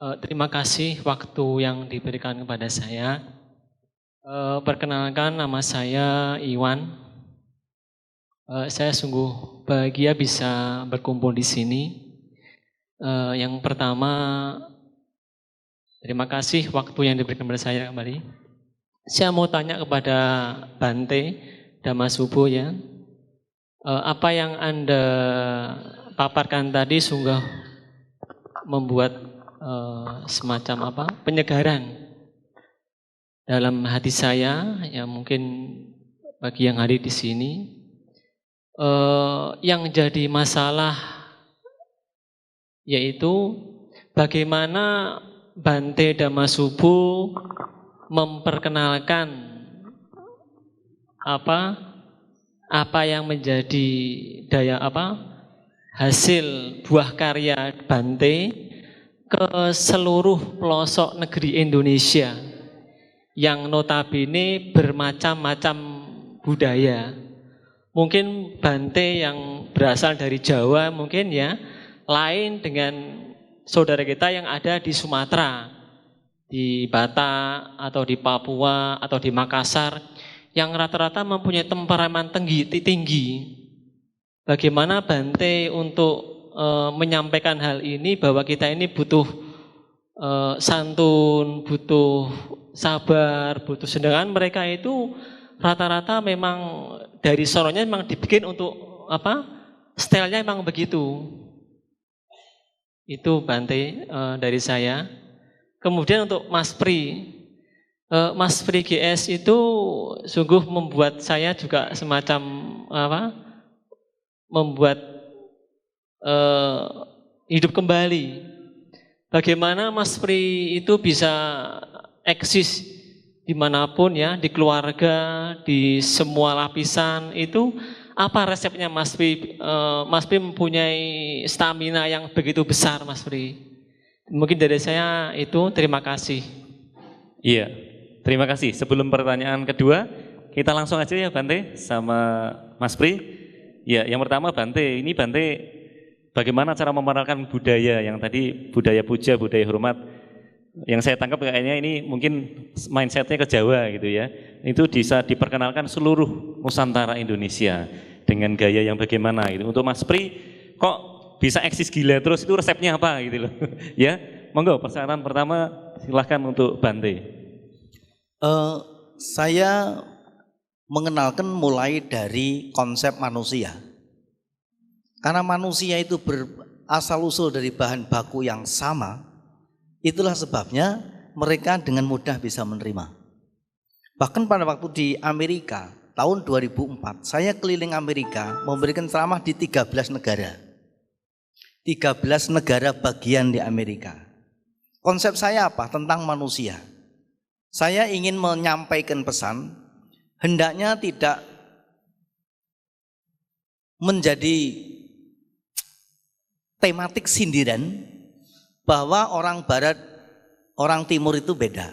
Terima kasih waktu yang diberikan kepada saya. Perkenalkan, nama saya Iwan. Saya sungguh bahagia bisa berkumpul di sini. Yang pertama, terima kasih waktu yang diberikan kepada saya kembali. Saya mau tanya kepada Bante Dhammasubho ya. Apa yang Anda paparkan tadi sungguh membuat semacam penyegaran dalam hati saya, ya mungkin bagi yang hadir di sini. Yang jadi masalah yaitu bagaimana Bante Dhammasubho memperkenalkan apa yang menjadi hasil buah karya Bante ke seluruh pelosok negeri Indonesia yang notabene bermacam-macam budaya. Mungkin Bante yang berasal dari Jawa mungkin ya lain dengan saudara kita yang ada di Sumatera, di Batak atau di Papua atau di Makassar yang rata-rata mempunyai temperamen tinggi. Bagaimana Bante untuk menyampaikan hal ini bahwa kita ini butuh santun, butuh sabar, butuh, sedangkan mereka itu rata-rata memang dari sononya memang dibikin untuk stylenya memang begitu. Itu Bante dari saya. Kemudian untuk Mas Pri, Mas Pri GS itu sungguh membuat saya juga semacam membuat hidup kembali. Bagaimana Mas Pri itu bisa eksis dimanapun ya, di keluarga, di semua lapisan itu, apa resepnya Mas Pri? Mas Pri mempunyai stamina yang begitu besar Mas Pri. Mungkin dari saya itu, terima kasih. Iya, terima kasih. Sebelum pertanyaan kedua, kita langsung aja ya Bante sama Mas Pri. Ya, yang pertama Bante, ini Bante bagaimana cara memerkenalkan budaya yang tadi budaya puja, budaya hormat. Yang saya tangkap kayaknya ini mungkin mindsetnya ke Jawa gitu ya. Itu bisa diperkenalkan seluruh Nusantara Indonesia dengan gaya yang bagaimana gitu. Untuk Mas Pri, kok bisa eksis gila terus, itu resepnya apa gitu loh. Ya, monggo persyaratan pertama silahkan untuk Bante. Saya mengenalkan mulai dari konsep manusia. Karena manusia itu berasal usul dari bahan baku yang sama, itulah sebabnya mereka dengan mudah bisa menerima. Bahkan pada waktu di Amerika, tahun 2004, saya keliling Amerika memberikan ceramah di 13 negara. 13 negara bagian di Amerika. Konsep saya apa? Tentang manusia. Saya ingin menyampaikan pesan, hendaknya tidak menjadi tematik sindiran bahwa orang barat, orang timur itu beda.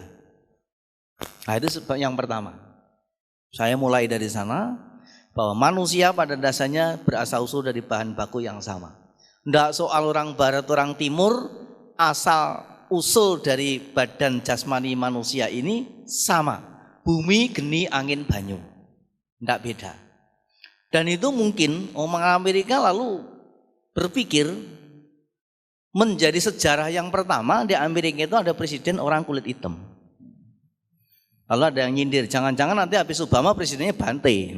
Nah, itu sebab yang pertama. Saya mulai dari sana, bahwa manusia pada dasarnya berasal usul dari bahan baku yang sama. Tidak soal orang barat, orang timur, asal usul dari badan jasmani manusia ini sama. Bumi, geni, angin, banyu. Tidak beda. Dan itu mungkin orang Amerika lalu berpikir menjadi sejarah yang pertama di Amerika itu ada presiden orang kulit hitam. Lalu ada yang nyindir, jangan-jangan nanti habis Obama presidennya Bante.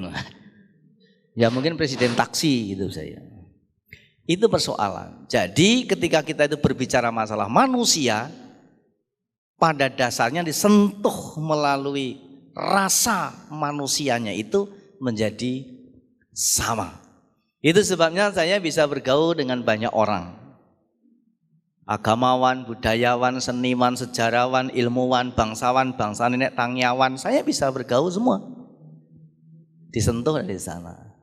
Ya mungkin presiden taksi gitu saya. Itu persoalan. Jadi ketika kita itu berbicara masalah manusia, pada dasarnya disentuh melalui rasa manusianya itu menjadi sama. Itu sebabnya saya bisa bergaul dengan banyak orang. Agamawan, budayawan, seniman, sejarawan, ilmuwan, bangsawan, bangsa nenek, tangyawan, saya bisa bergaul semua. Disentuh dari sana.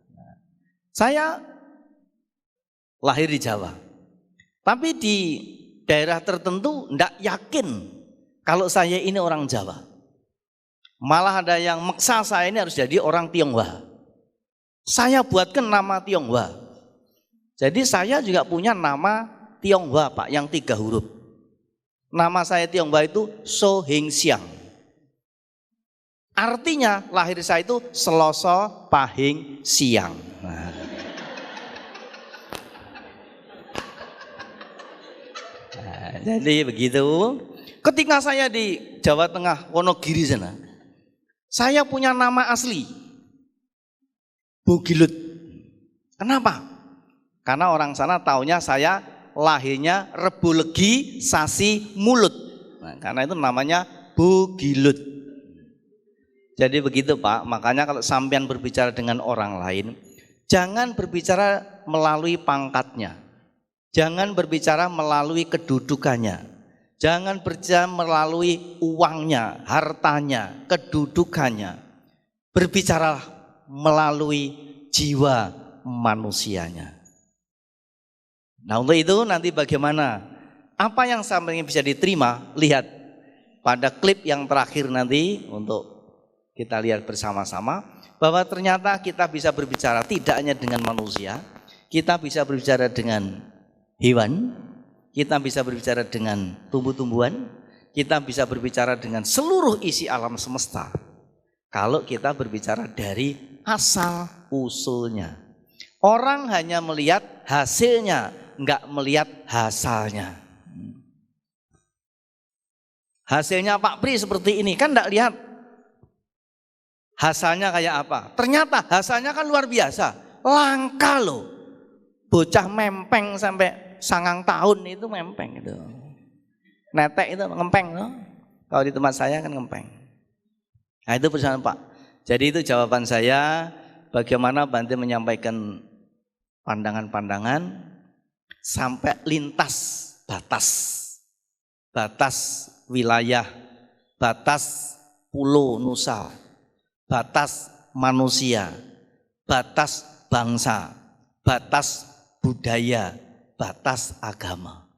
Saya lahir di Jawa. Tapi di daerah tertentu tidak yakin kalau saya ini orang Jawa. Malah ada yang maksa saya ini harus jadi orang Tionghoa. Saya buatkan nama Tionghoa. Jadi saya juga punya nama Tionghoa Pak, yang 3 huruf. Nama saya Tionghoa itu So Heng Siang. Artinya lahir saya itu Selasa Pahing Siang. Nah. Jadi begitu. Ketika saya di Jawa Tengah, Wonogiri sana, saya punya nama asli, Bugilut. Kenapa? Karena orang sana taunya saya lahirnya Rebu Legi Sasi Mulut. Nah, karena itu namanya Bugilut. Jadi begitu Pak, makanya kalau sampean berbicara dengan orang lain, jangan berbicara melalui pangkatnya. Jangan berbicara melalui kedudukannya. Jangan berbicara melalui uangnya, hartanya, kedudukannya. Berbicaralah melalui jiwa manusianya. Nah untuk itu nanti bagaimana? Apa yang sampai bisa diterima? Lihat pada klip yang terakhir nanti untuk kita lihat bersama-sama. Bahwa ternyata kita bisa berbicara tidak hanya dengan manusia. Kita bisa berbicara dengan hewan, kita bisa berbicara dengan tumbuh-tumbuhan, kita bisa berbicara dengan seluruh isi alam semesta. Kalau kita berbicara dari asal usulnya. Orang hanya melihat hasilnya, enggak melihat hasalnya. Hasilnya Pak Pri seperti ini, kan enggak lihat hasalnya kayak apa. Ternyata hasilnya kan luar biasa, langka loh. Bocah mempeng sampai 9 tahun itu mempeng itu. Netek itu ngempeng loh. Kalau di tempat saya kan ngempeng. Nah itu persoalan Pak. Jadi itu jawaban saya, bagaimana Bante menyampaikan pandangan-pandangan sampai lintas batas wilayah, batas pulau Nusa, batas manusia, batas bangsa, batas budaya, batas agama.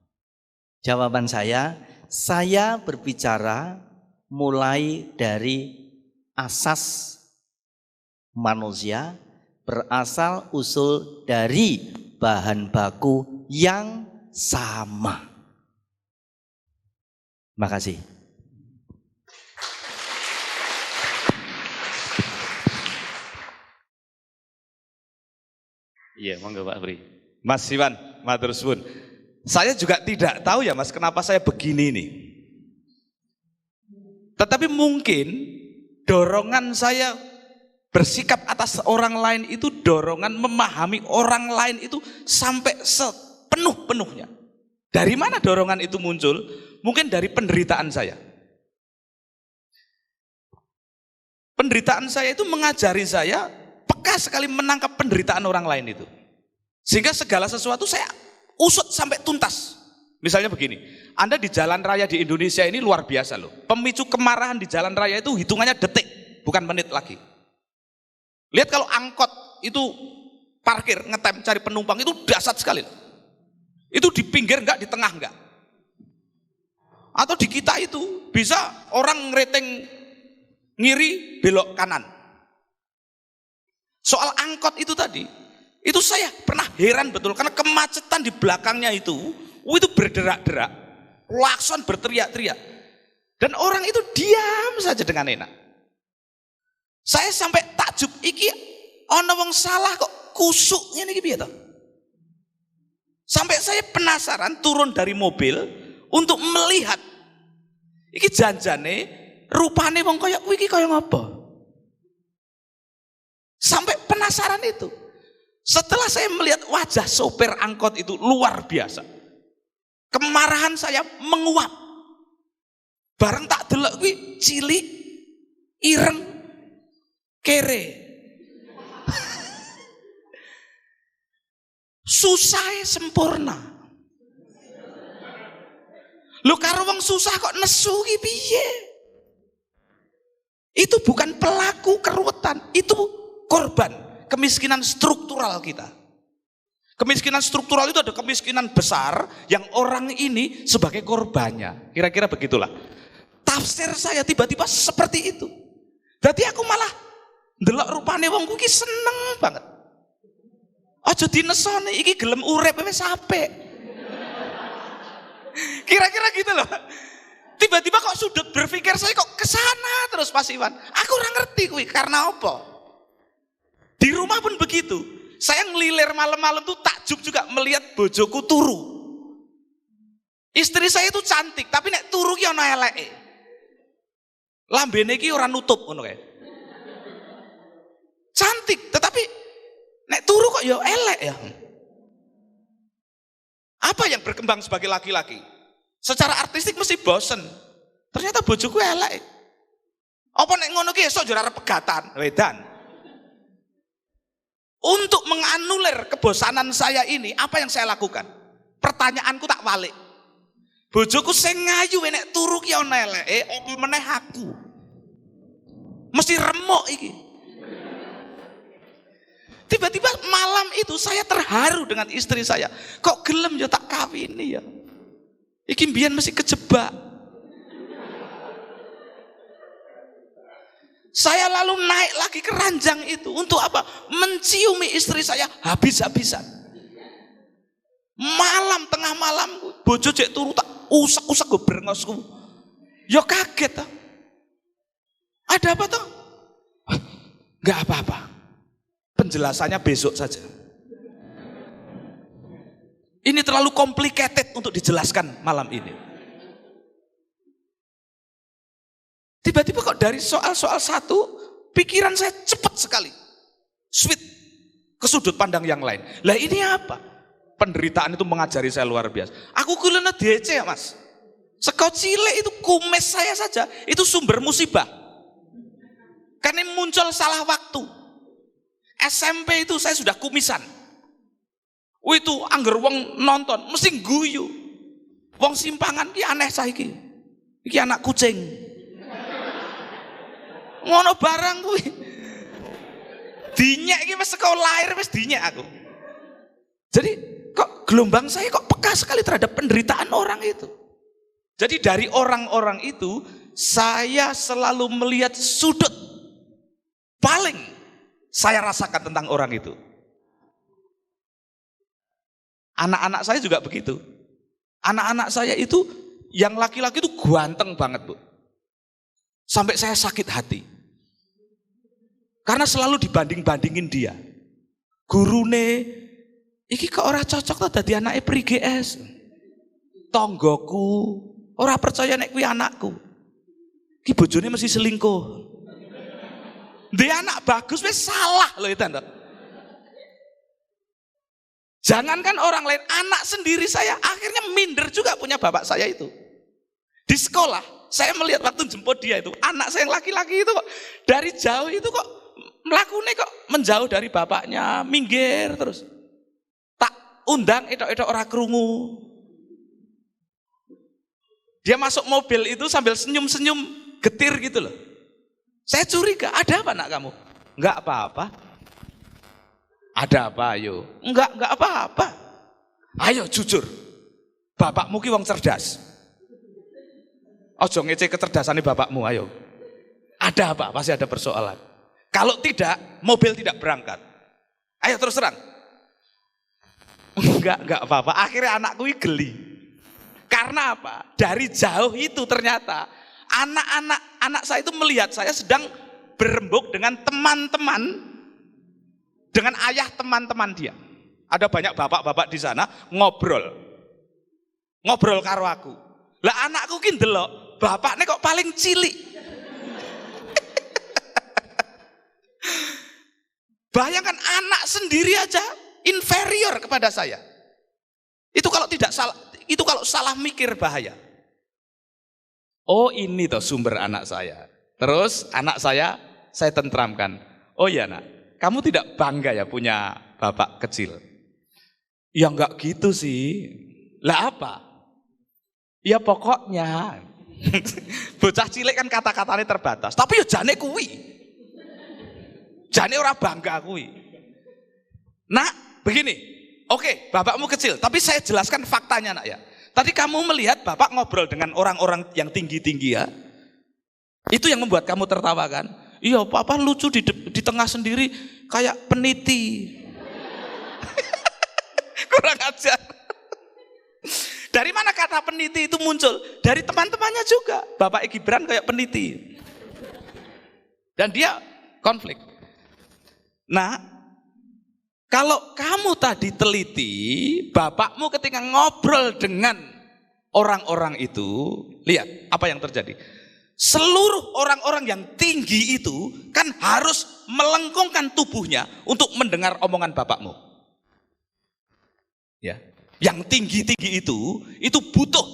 Jawaban saya berbicara mulai dari asas manusia, berasal usul dari bahan baku yang sama. Makasih. Iya, monggo Pak Pri. Mas Iwan, matur suwun. Saya juga tidak tahu ya Mas, kenapa saya begini nih. Tetapi mungkin dorongan saya bersikap atas orang lain itu dorongan memahami orang lain itu sampai sepenuh-penuhnya. Dari mana dorongan itu muncul? Mungkin dari penderitaan saya. Penderitaan saya itu mengajari saya peka sekali menangkap penderitaan orang lain itu. Sehingga segala sesuatu saya usut sampai tuntas. Misalnya begini, Anda di jalan raya di Indonesia ini luar biasa loh. Pemicu kemarahan di jalan raya itu hitungannya detik, bukan menit lagi. Lihat kalau angkot itu parkir, ngetem, cari penumpang itu dahsyat sekali. Itu di pinggir enggak, di tengah enggak. Atau di kita itu bisa orang ngereteng ngiri belok kanan. Soal angkot itu tadi, itu saya pernah heran betul karena kemacetan di belakangnya itu berderak-derak, klakson berteriak-teriak. Dan orang itu diam saja dengan enak. Saya sampai takjub, iki ana wong salah kok kusuk ngene iki piye to? Sampai saya penasaran turun dari mobil untuk melihat iki janjane rupane wong kaya kuwi iki kaya ngapa? Sampai penasaran itu. Setelah saya melihat wajah sopir angkot itu luar biasa. Kemarahan saya menguap. Bareng tak delok kuwi cilik, ireng, kere. Susah sempurna. Lu karo wong susah kok nesu ki piye? Itu bukan pelaku keruwetan, itu korban kemiskinan struktural kita. Kemiskinan struktural itu ada kemiskinan besar yang orang ini sebagai korbannya. Kira-kira begitulah. Tafsir saya tiba-tiba seperti itu. Berarti aku malah ndelok rupane wong kuwi seneng banget. Aja dinesoni iki gelem urip wis apik. Kira-kira gitu loh. Bengker saya kok kesana terus Mas Iwan. Aku ora ngerti kuwi karena apa. Di rumah pun begitu. Saya ngelilir malam-malam tuh takjub juga melihat bojoku turu. Istri saya itu cantik, tapi nek turu ki ana eleke. Lambene ki ora nutup ngono kae. Cantik, tetapi nek turu kok ya elek ya. Apa yang berkembang sebagai laki-laki? Secara artistik mesti bosen. Ternyata bojoku elek. Apa nek ngono ki esuk jare arep pegatan, wedan. Untuk menganulir kebosanan saya ini, apa yang saya lakukan? Pertanyaanku tak balik. Bojoku sing ngayu nek turu ki ana eleke, apa meneh aku? Mesti remuk iki. Tiba-tiba malam itu saya terharu dengan istri saya. Kok gelem ya tak kawini ya. Iki mbiyen mesti kejebak. Saya lalu naik lagi ke ranjang itu. Untuk apa? Menciumi istri saya habis-habisan. Malam, tengah malam, bojo cek turu tak usak-usak gue berengosku. Ya kaget toh. Ada apa toh? Gak apa-apa. Penjelasannya besok saja. Ini terlalu complicated untuk dijelaskan malam ini. Tiba-tiba kok dari soal-soal satu, pikiran saya cepat sekali. Switch ke sudut pandang yang lain. Lah ini apa? Penderitaan itu mengajari saya luar biasa. Aku kulena DC ya mas. Sekau cilik itu kumis saya saja, itu sumber musibah. Karena muncul salah waktu. SMP itu saya sudah kumisan. Itu angger wong nonton, mesti guyu. Wong simpangan ki aneh saiki. Iki anak kucing. Ngono barang kuwi. Dinyek iki wis saka lahir wis dinyek aku. Jadi kok gelombang saya kok peka sekali terhadap penderitaan orang itu. Jadi dari orang-orang itu saya selalu melihat sudut paling saya rasakan tentang orang itu. Anak-anak saya juga begitu. Anak-anak saya itu yang laki-laki itu ganteng banget, Bu. Sampai saya sakit hati. Karena selalu dibanding-bandingin dia. Gurune, iki kok ora cocok tuh dadi anake Pri GS. Tonggoku, ora percaya nek kuwi anakku. Iki bojone mesti selingkuh. Dia anak bagus wis salah loh itu. Jangankan orang lain, anak sendiri saya akhirnya minder juga punya bapak saya itu. Di sekolah, saya melihat waktu jemput dia itu, anak saya yang laki-laki itu kok dari jauh itu kok melakukannya kok menjauh dari bapaknya, minggir terus. Tak undang edok-edok ora krungu. Dia masuk mobil itu sambil senyum-senyum getir gitu loh. Saya curiga, ada apa nak kamu? Enggak apa-apa. Ada apa ayo? Enggak apa-apa. Ayo jujur. Bapakmu ki wong cerdas. Ojo ngece kecerdasannya bapakmu, ayo. Ada apa? Pasti ada persoalan. Kalau tidak, mobil tidak berangkat. Ayo terus terang. Enggak apa-apa. Akhirnya anakku ini geli. Karena apa? Dari jauh itu ternyata anak saya itu melihat saya sedang berembuk dengan teman-teman, dengan ayah teman-teman dia. Ada banyak bapak-bapak di sana ngobrol karo aku. Lah anakku ki ndelok, bapaknya kok paling cilik. Bayangkan anak sendiri aja inferior kepada saya. Itu kalau tidak salah, itu kalau salah mikir bahaya. Oh ini toh sumber anak saya. Terus anak saya tentramkan. Oh iya nak, kamu tidak bangga ya punya bapak kecil? Ya enggak gitu sih. Lah apa? Ya pokoknya. Bocah cilik kan kata-katanya terbatas. Tapi ya jane kuwi. Jane ora bangga kuwi. Nak, begini. Oke, bapakmu kecil, tapi saya jelaskan faktanya nak ya. Tadi kamu melihat bapak ngobrol dengan orang-orang yang tinggi-tinggi ya. Itu yang membuat kamu tertawa kan? Iya, papa lucu di tengah sendiri kayak peniti. Kurang ajar. Dari mana kata peniti itu muncul? Dari teman-temannya juga. Bapak Gibran kayak peniti. Dan dia konflik. Nah, kalau kamu tadi teliti, bapakmu ketika ngobrol dengan orang-orang itu, lihat apa yang terjadi. Seluruh orang-orang yang tinggi itu kan harus melengkungkan tubuhnya untuk mendengar omongan bapakmu. Ya, yang tinggi-tinggi itu butuh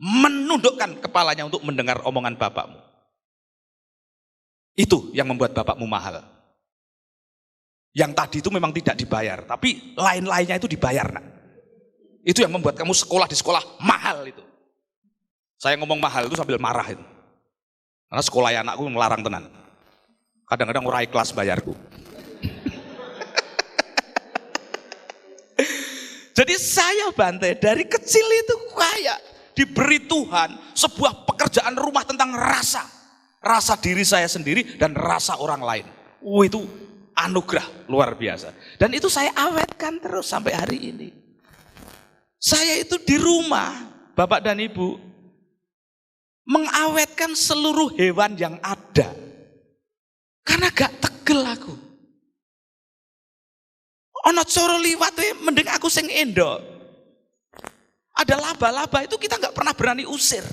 menundukkan kepalanya untuk mendengar omongan bapakmu. Itu yang membuat bapakmu mahal. Yang tadi itu memang tidak dibayar, tapi lain-lainnya itu dibayar, nak. Itu yang membuat kamu sekolah di sekolah mahal itu. Saya ngomong mahal itu sambil marah itu. Karena sekolah anakku melarang tenan. Kadang-kadang ora ikhlas bayarku. Jadi saya Bante dari kecil itu kayak diberi Tuhan sebuah pekerjaan rumah tentang rasa. Rasa diri saya sendiri dan rasa orang lain. Itu anugerah luar biasa. Dan itu saya awetkan terus sampai hari ini. Saya itu di rumah, Bapak dan Ibu, mengawetkan seluruh hewan yang ada. Karena gak tegel aku. Ono coro liwat mending aku sing endo. Ada laba-laba itu kita gak pernah berani usir.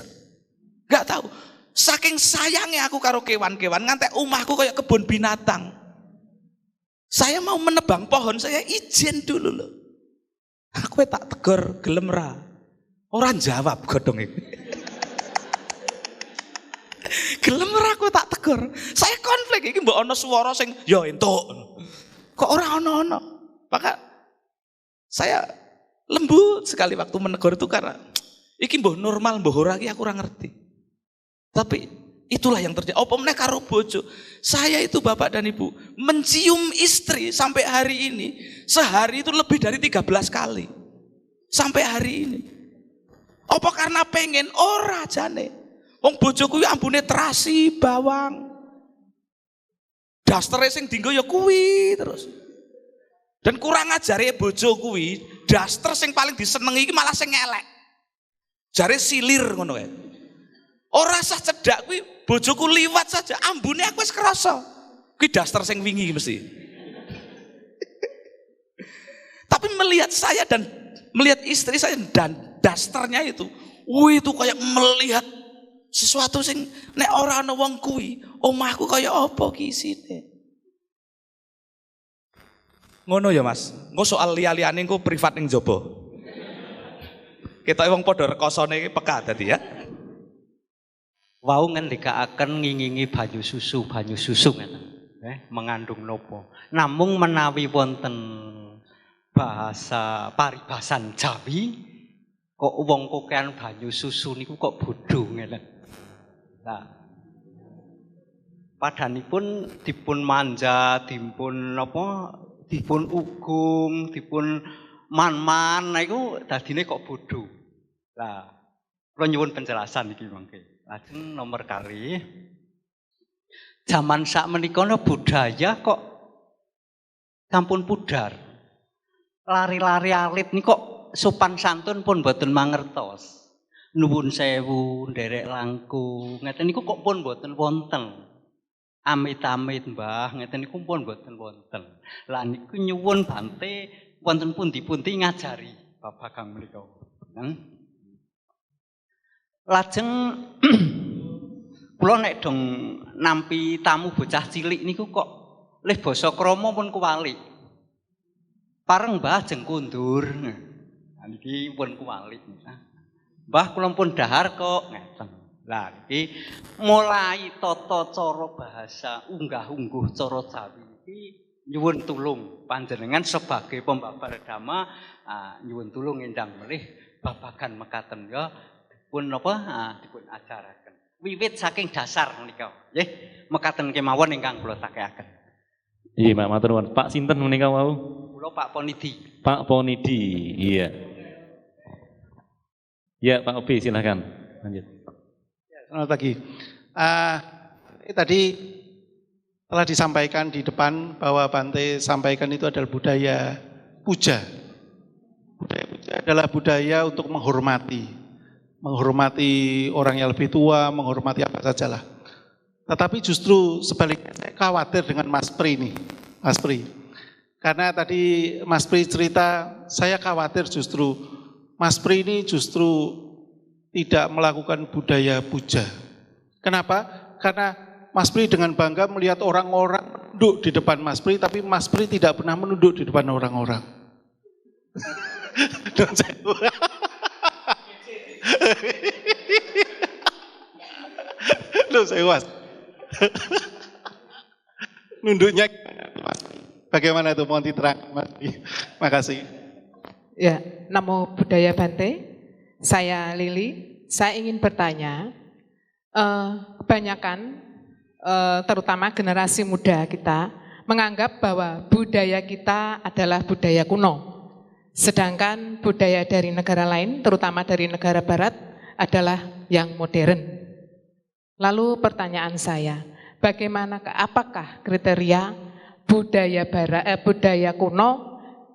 Gak tahu. Saking sayangnya aku karo kewan-kewan, ngantek omahku kayak kebun binatang. Saya mau menebang pohon, saya izin dulu loh. Aku tak tegur gelem ra. Orang jawab godhong iki. Gelem ra aku tak tegur. Saya konflik iki mbok ana swara sing ya entuk. Kok ora ana-ana. Maka saya lembut sekali waktu menegur itu karena iki mbok normal mbok ora iki aku ora ngerti. Tapi itulah yang terjadi. Apa meneh karo bojo. Saya itu Bapak dan Ibu mencium istri sampai hari ini. Sehari itu lebih dari 13 kali. Sampai hari ini. Apa karena pengen? Ora jane. Wong bojoku ambune terasi, bawang. Dastere sing dienggo ya kuwi terus. Dan kurang ajare bojo kuwi, daster sing paling disenengi iki malah sing elek. Jare silir ngono kae. Ora sah cedak kuwi bojoku liwat saja ambune aku wis kerasa. Kuwi daster sing wingi mesti. Tapi melihat saya dan melihat istri saya dan dasternya itu kayak melihat sesuatu sing nek ora ana wong kuwi, omahku kaya apa ki isine. Ngono ya Mas. Engko soal liya-liyane engko privat ning jaba. Ketoke wong padha rekasane iki peka dadi ya. Wau ngendikaaken ngingingi banyu susu ngeten. Mengandung nopo. Namung menawi wonten bahasa paribasan Jawi kok wong kokean banyu susu niku kok bodho ngeten. Nah, padanipun dipun manja, dipun ugung, dipun man-man niku dadine kok bodho. Lah, kula nyuwun penjelasan iki mangke. Lajeng nomor kali zaman sakmenika budaya kok sampun pudar. Lari-lari alit nih kok sopan santun pun mboten mangertos. Nuwun sewu, nderek langkung, ngeten niku kok pun mboten wonten. Amit-amit Mbah, ngeten niku pun mboten wonten. Lah niku nyuwun Bante wonten pundi-pundi ngajari babagang menika. Lajeng kula nek dong nampi tamu bocah cilik niku kok leh basa krama pun kuwalik. Pareng Mbah jeng kundur. Nah niki pun kuwalik. Mbah kula pun dahar kok ngeten. Lah iki mulai tata cara bahasa unggah-ungguh cara Jawi iki nyuwun tulung panjenengan sebagai pembabar agama nyuwun tulung endang melih babagan mekaten ya pun dipun ajaraken. Wiwit saking dasar menika nggih mekaten kemawon ingkang kula sakeaken. Iya, Pak matur nuwun. Pak sinten menika wau? Kula Pak Ponidi. Pak Ponidi, iya. Ya, Pak Obi silakan. Lanjut. Ya, selamat pagi. Tadi telah disampaikan di depan bahwa Bante sampaikan itu adalah budaya puja. Budaya puja adalah budaya untuk menghormati. Menghormati orang yang lebih tua, menghormati apa sajalah. Tetapi justru sebaliknya saya khawatir dengan Mas Pri ini, Mas Pri. Karena tadi Mas Pri cerita, saya khawatir justru Mas Pri ini justru tidak melakukan budaya puja. Kenapa? Karena Mas Pri dengan bangga melihat orang-orang menunduk di depan Mas Pri, tapi Mas Pri tidak pernah menunduk di depan orang-orang. Dan saya loh saya was. Nunduknya bagaimana itu, mohon diterangkan Mas. Makasih. Ya, Namo Buddhaya Bante. Saya Lili. Saya ingin bertanya, kebanyakan terutama generasi muda kita menganggap bahwa budaya kita adalah budaya kuno. Sedangkan budaya dari negara lain, terutama dari negara barat, adalah yang modern. Lalu pertanyaan saya, apakah kriteria budaya kuno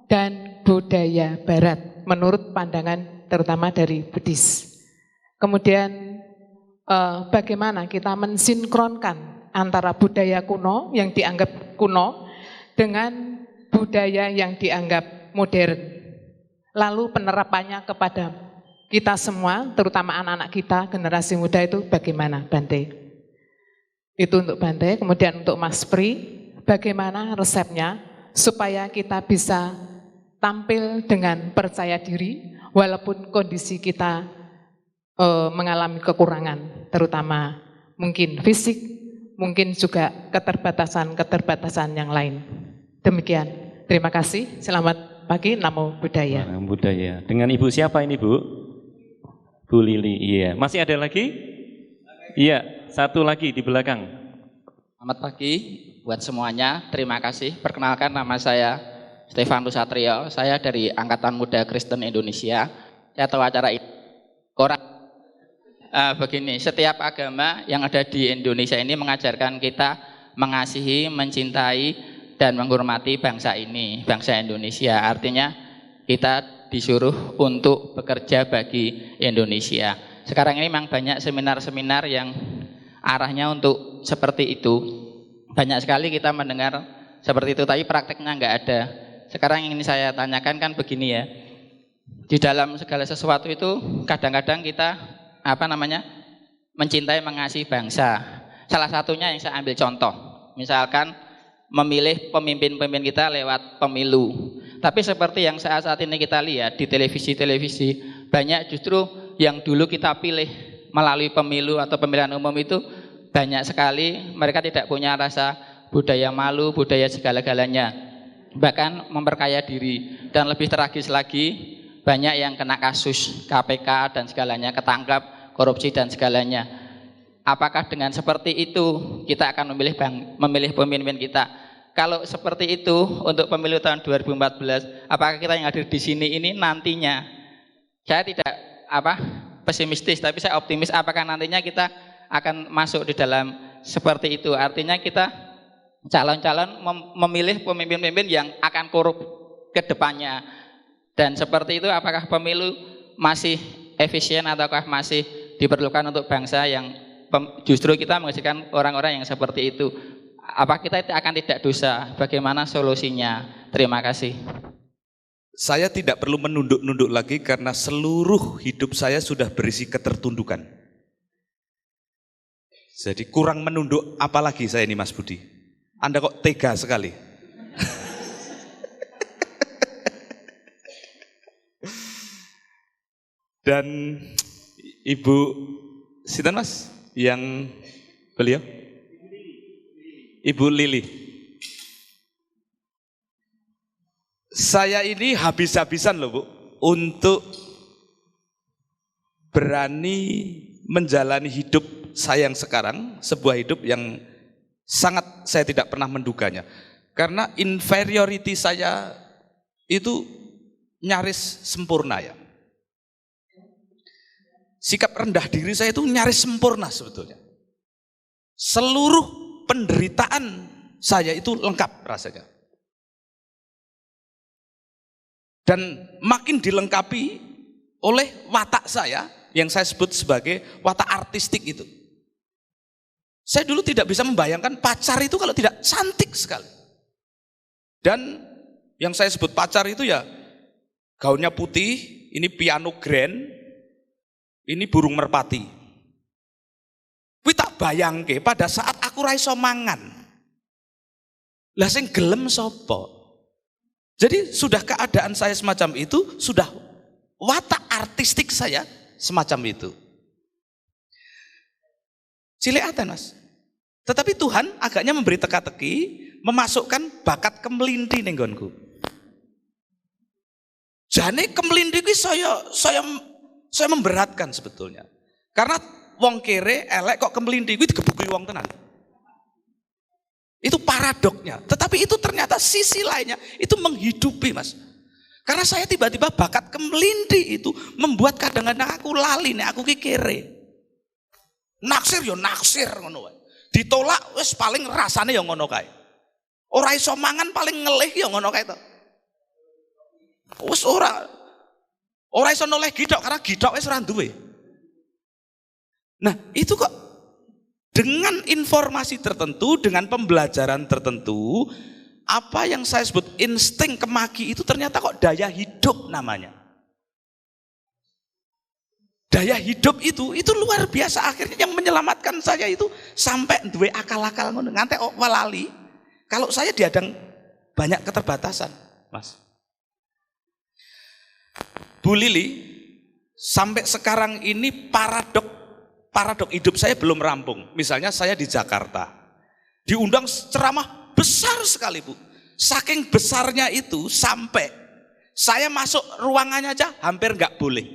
dan budaya barat menurut pandangan terutama dari Buddhis? Kemudian bagaimana kita mensinkronkan antara budaya kuno yang dianggap kuno dengan budaya yang dianggap modern? Lalu penerapannya kepada kita semua, terutama anak-anak kita, generasi muda itu bagaimana, Bante? Itu untuk Bante. Kemudian untuk Mas Pri, bagaimana resepnya supaya kita bisa tampil dengan percaya diri walaupun kondisi kita mengalami kekurangan, terutama mungkin fisik, mungkin juga keterbatasan yang lain. Demikian. Terima kasih. Selamat pagi, Namo Buddhaya. Namo Buddhaya. Dengan Ibu siapa ini, Bu? Bu Lili. Iya. Masih ada lagi? Iya, satu lagi di belakang. Selamat pagi buat semuanya. Terima kasih. Perkenalkan, nama saya Stefanus Satrio. Saya dari Angkatan Muda Kristen Indonesia. Saya tahu acara ini. Begini, setiap agama yang ada di Indonesia ini mengajarkan kita mengasihi, mencintai, dan menghormati bangsa ini, bangsa Indonesia. Artinya kita disuruh untuk bekerja bagi Indonesia. Sekarang ini memang banyak seminar-seminar yang arahnya untuk seperti itu. Banyak sekali kita mendengar seperti itu, tapi prakteknya nggak ada. Sekarang yang ini saya tanyakan kan begini ya. Di dalam segala sesuatu itu kadang-kadang kita mencintai, mengasihi bangsa. Salah satunya yang saya ambil contoh, misalkan memilih pemimpin-pemimpin kita lewat pemilu. Tapi seperti yang saat ini kita lihat di televisi-televisi, banyak justru yang dulu kita pilih melalui pemilu atau pemilihan umum itu banyak sekali mereka tidak punya rasa budaya malu, budaya segala-galanya. Bahkan memperkaya diri. Dan lebih tragis lagi, banyak yang kena kasus KPK dan segalanya, ketangkap, korupsi dan segalanya. Apakah dengan seperti itu kita akan memilih pemimpin kita? Kalau seperti itu untuk pemilu tahun 2014, apakah kita yang hadir di sini ini nantinya, saya tidak pesimistis, tapi saya optimis, apakah nantinya kita akan masuk di dalam seperti itu? Artinya kita calon-calon memilih pemimpin-pemimpin yang akan korup ke depannya. Dan seperti itu, apakah pemilu masih efisien ataukah masih diperlukan untuk bangsa yang justru kita menghasilkan orang-orang yang seperti itu? Apa kita akan tidak dosa? Bagaimana solusinya? Terima kasih. Saya tidak perlu menunduk-nunduk lagi karena seluruh hidup saya sudah berisi ketertundukan. Jadi kurang menunduk apalagi saya ini, Mas Budi. Anda kok tega sekali. Dan Ibu Sinten Mas yang beliau? Ibu Lili. Saya ini habis-habisan loh Bu, untuk berani menjalani hidup saya yang sekarang, sebuah hidup yang sangat saya tidak pernah menduganya. Karena inferiority saya itu nyaris sempurna ya. Sikap rendah diri saya itu nyaris sempurna sebetulnya. Seluruh penderitaan saya itu lengkap rasanya. Dan makin dilengkapi oleh watak saya yang saya sebut sebagai watak artistik itu. Saya dulu tidak bisa membayangkan pacar itu kalau tidak cantik sekali. Dan yang saya sebut pacar itu ya gaunnya putih, ini piano grand, ini burung merpati. Kuwi tak bayangke pada saat aku ra iso mangan. Lah sing gelem sapa? Jadi sudah keadaan saya semacam itu, sudah watak artistik saya semacam itu. Cilikatan Mas. Tetapi Tuhan agaknya memberi teka-teki, memasukkan bakat kemelinti ning nggonku. Jane kemelinti kuwi saya memberatkan sebetulnya. Karena wong kere elek kok kemelinti kuwi digebuki wong tenan. Itu paradoknya. Tetapi itu ternyata sisi lainnya itu menghidupi Mas. Karena saya tiba-tiba bakat kemelinti itu membuat kadang-kadang aku lali nek aku ki kere. Naksir yo naksir ngono wae. Ditolak wis paling rasane yo ngono kae. Ora iso mangan paling ngelih yo ngono kae to. Wis ora iso noleh gidok karena gidok wis ora duwe. Nah, itu kok dengan informasi tertentu, dengan pembelajaran tertentu, apa yang saya sebut insting kemaki itu ternyata kok daya hidup namanya. Daya hidup itu luar biasa, akhirnya yang menyelamatkan saya itu sampai duwe akal-akal ngono ngantek walali. Kalau saya dihadang banyak keterbatasan, Mas. Bu Lili, sampai sekarang ini paradok hidup saya belum rampung. Misalnya saya di Jakarta, diundang ceramah besar sekali Bu. Saking besarnya itu sampai saya masuk ruangannya aja hampir nggak boleh.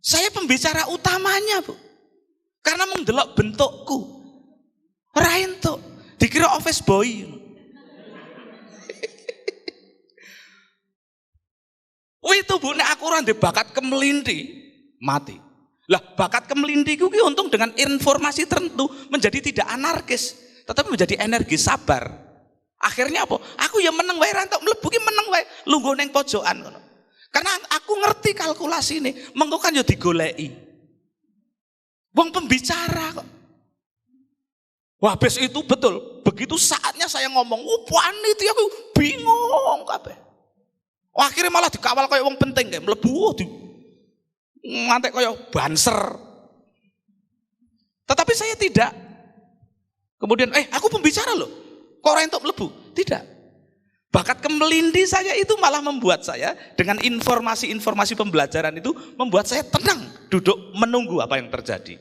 Saya pembicara utamanya Bu. Karena mendelok bentukku. Ora entuk, dikira office boy. Itu Bu, nek aku ora ndek bakat kemelinti, mati. Lah bakat kemelintiku ki untung dengan informasi tertentu menjadi tidak anarkis, tetapi menjadi energi sabar. Akhirnya apa? Aku ya meneng wae rantok mlebu ki meneng wae lungguh ning pojokan ngono. Karena aku ngerti kalkulasi ini, mengko kan yo digoleki. Wong pembicara kok. Wah, habis itu betul, begitu saatnya saya ngomong, panitia aku bingung kabeh. Akhirnya malah dikawal kayak wong penting kayak mlebu ngantek kayak banser. Tetapi saya tidak. Kemudian aku pembicara loh. Kok ora entuk mlebu? Tidak. Bakat kemelinti saya itu malah membuat saya dengan informasi-informasi pembelajaran itu membuat saya tenang duduk menunggu apa yang terjadi.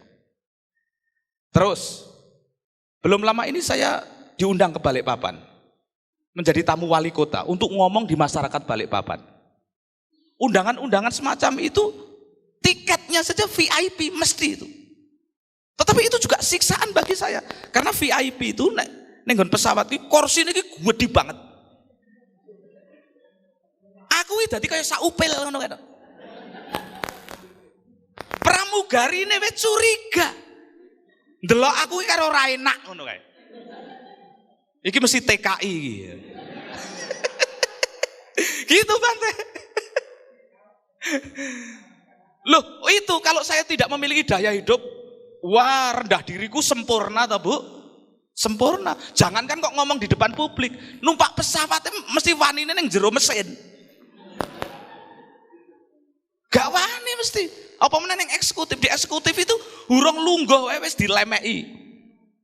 Terus belum lama ini saya diundang ke Balikpapan menjadi tamu wali kota untuk ngomong di masyarakat Balikpapan. Undangan-undangan semacam itu tiketnya saja VIP mesti itu. Tetapi itu juga siksaan bagi saya. Karena VIP itu nenggon pesawat iki kursine iki gede banget. Aku iki dadi kaya saupil ngono kae. Pramugarine wis curiga. Ndelok aku iki karo ora enak ngono kae. Iki mesti TKI iki. Gitu Bante. Loh, itu kalau saya tidak memiliki daya hidup, wah rendah diriku sempurna toh Bu? Sempurna. Jangankan kok ngomong di depan publik, numpak pesawatnya mesti wanine ning jero mesin. Gak wani mesti. Apa meneh ning eksekutif, di eksekutif itu urung lungguh wae wis dilemeki.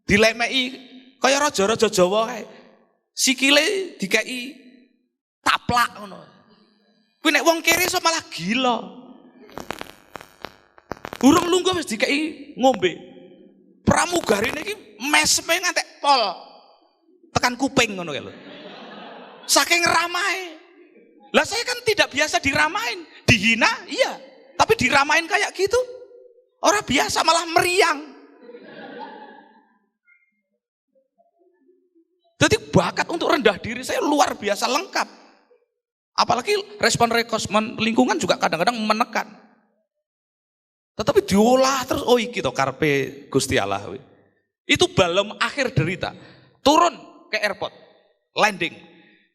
Dilemeki kaya raja-raja Jawa kae. Sikile dikei taplak ngono. Kuwi nek wong kere iso malah gila. Urung lungguh wis dikei ngombe. Pramugarine iki mesme ngantek pol. Tekan kuping ngono kae lho. Saking ramahe. Lah saya kan tidak biasa diramain, dihina iya, tapi diramain kayak gitu. Orang biasa malah meriang. Jadi bakat untuk rendah diri saya luar biasa lengkap. Apalagi respon lingkungan juga kadang-kadang menekan. Tetapi diolah terus, oh iki to karpe Gusti Allah. Itu belum akhir derita. Turun ke airport, landing.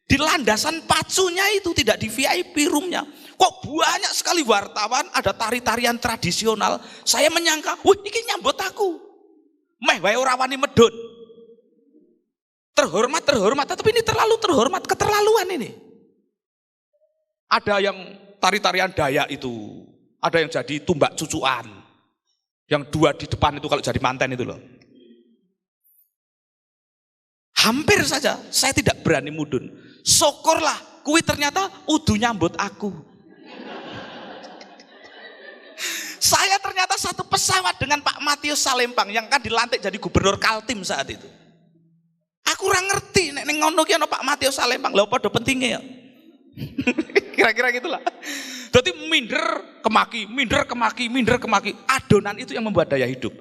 Di landasan pacunya itu, tidak di VIP roomnya. Kok banyak sekali wartawan, ada tari-tarian tradisional. Saya menyangka, wah ini nyambut aku. Meh wae ora wani medhun. Terhormat, tapi ini terlalu terhormat, keterlaluan ini. Ada yang tari-tarian Dayak itu, ada yang jadi tumbak cucuan. Yang dua di depan itu kalau jadi manten itu loh. Hampir saja saya tidak berani mudun. Syukurlah, kuwi ternyata udu nyambut aku. Saya ternyata satu pesawat dengan Pak Matius Salempang yang kan dilantik jadi gubernur Kaltim saat itu. Aku kurang ngerti nek ning ngono ki ana Pak Matius Salempang. Lha padha pentingnya ya. Kira-kira gitulah. Jadi minder kemaki. Adonan itu yang membuat daya hidup.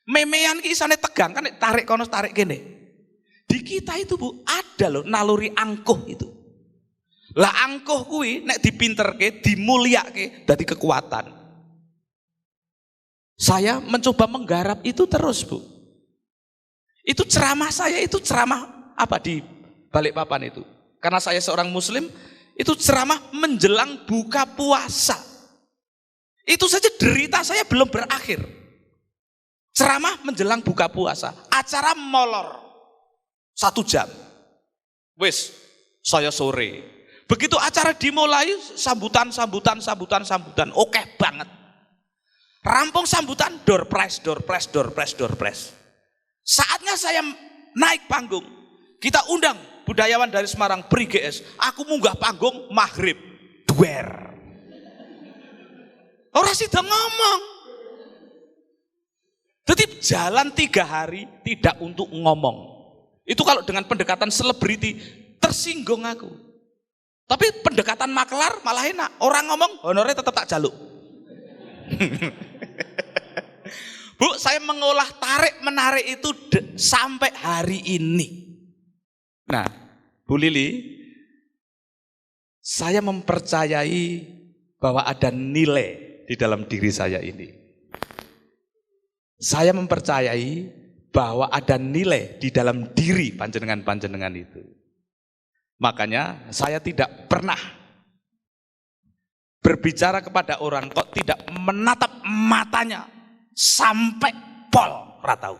Memean ki isane tegang kan tarik kono tarik kene. Di kita itu Bu, ada loh naluri angkuh itu. Lah angkuh kuwi nek dipinterke, dimulyake dadi kekuatan. Saya mencoba menggarap itu terus Bu. Itu ceramah saya, itu ceramah apa di Balikpapan itu. Karena saya seorang muslim, itu ceramah menjelang buka puasa. Itu saja derita saya belum berakhir. Ceramah menjelang buka puasa, acara molor 1 jam. Wis, saya sore. Begitu acara dimulai, sambutan. Oke banget. Rampung sambutan, door prize. Saatnya saya naik panggung. Kita undang budayawan dari Semarang, Bri GS. Aku munggah panggung maghrib. Duer. Orang sida ngomong. Jadi jalan 3 hari tidak untuk ngomong. Itu kalau dengan pendekatan selebriti tersinggung aku. Tapi pendekatan makelar malah enak. Orang ngomong, honornya tetap tak jaluk. Bu, saya mengolah tarik menarik itu sampai hari ini. Nah, Bu Lili, saya mempercayai bahwa ada nilai di dalam diri saya ini. Saya mempercayai bahwa ada nilai di dalam diri panjenengan-panjenengan itu. Makanya saya tidak pernah berbicara kepada orang kok tidak menatap matanya sampai pol ratau.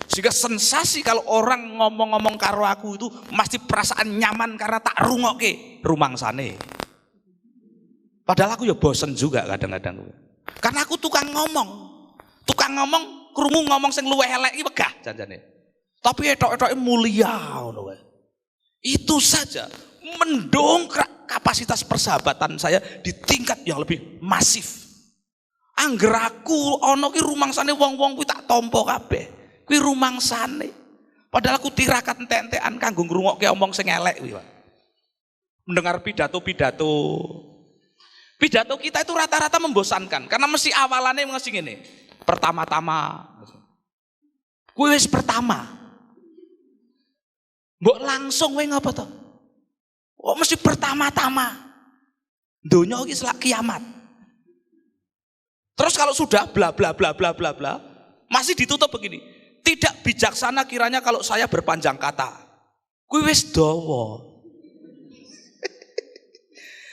Sehingga sensasi kalau orang ngomong-ngomong karo aku itu mesti perasaan nyaman karena tak rungokke rumangsane. Padahal aku ya bosen juga kadang-kadang. Karena aku tukang ngomong, krungu ngomong sing luwih elek iki wegah janjane. Tapi etok-etoke mulia ngono wae. Itu saja mendongkrak kapasitas persahabatan saya di tingkat yang lebih masif. Angger aku ana ki rumangsane wong-wong kuwi tak tampa kabeh. Kuwi rumangsane. Padahal aku tirakat entek-entekan kanggo ngrungokke omong sing elek kuwi, Pak. Mendengar pidato-pidato. Pidato kita itu rata-rata membosankan karena mesti awalannya mesti ngene. Pertama-tama. Kuwi wis pertama. Mbok langsung wae ngapa to? Oh mesti pertama-tama. Donya iki selak kiamat. Terus kalau sudah bla bla bla bla bla bla, masih ditutup begini. Tidak bijaksana kiranya kalau saya berpanjang kata. Kuwi wis dawa.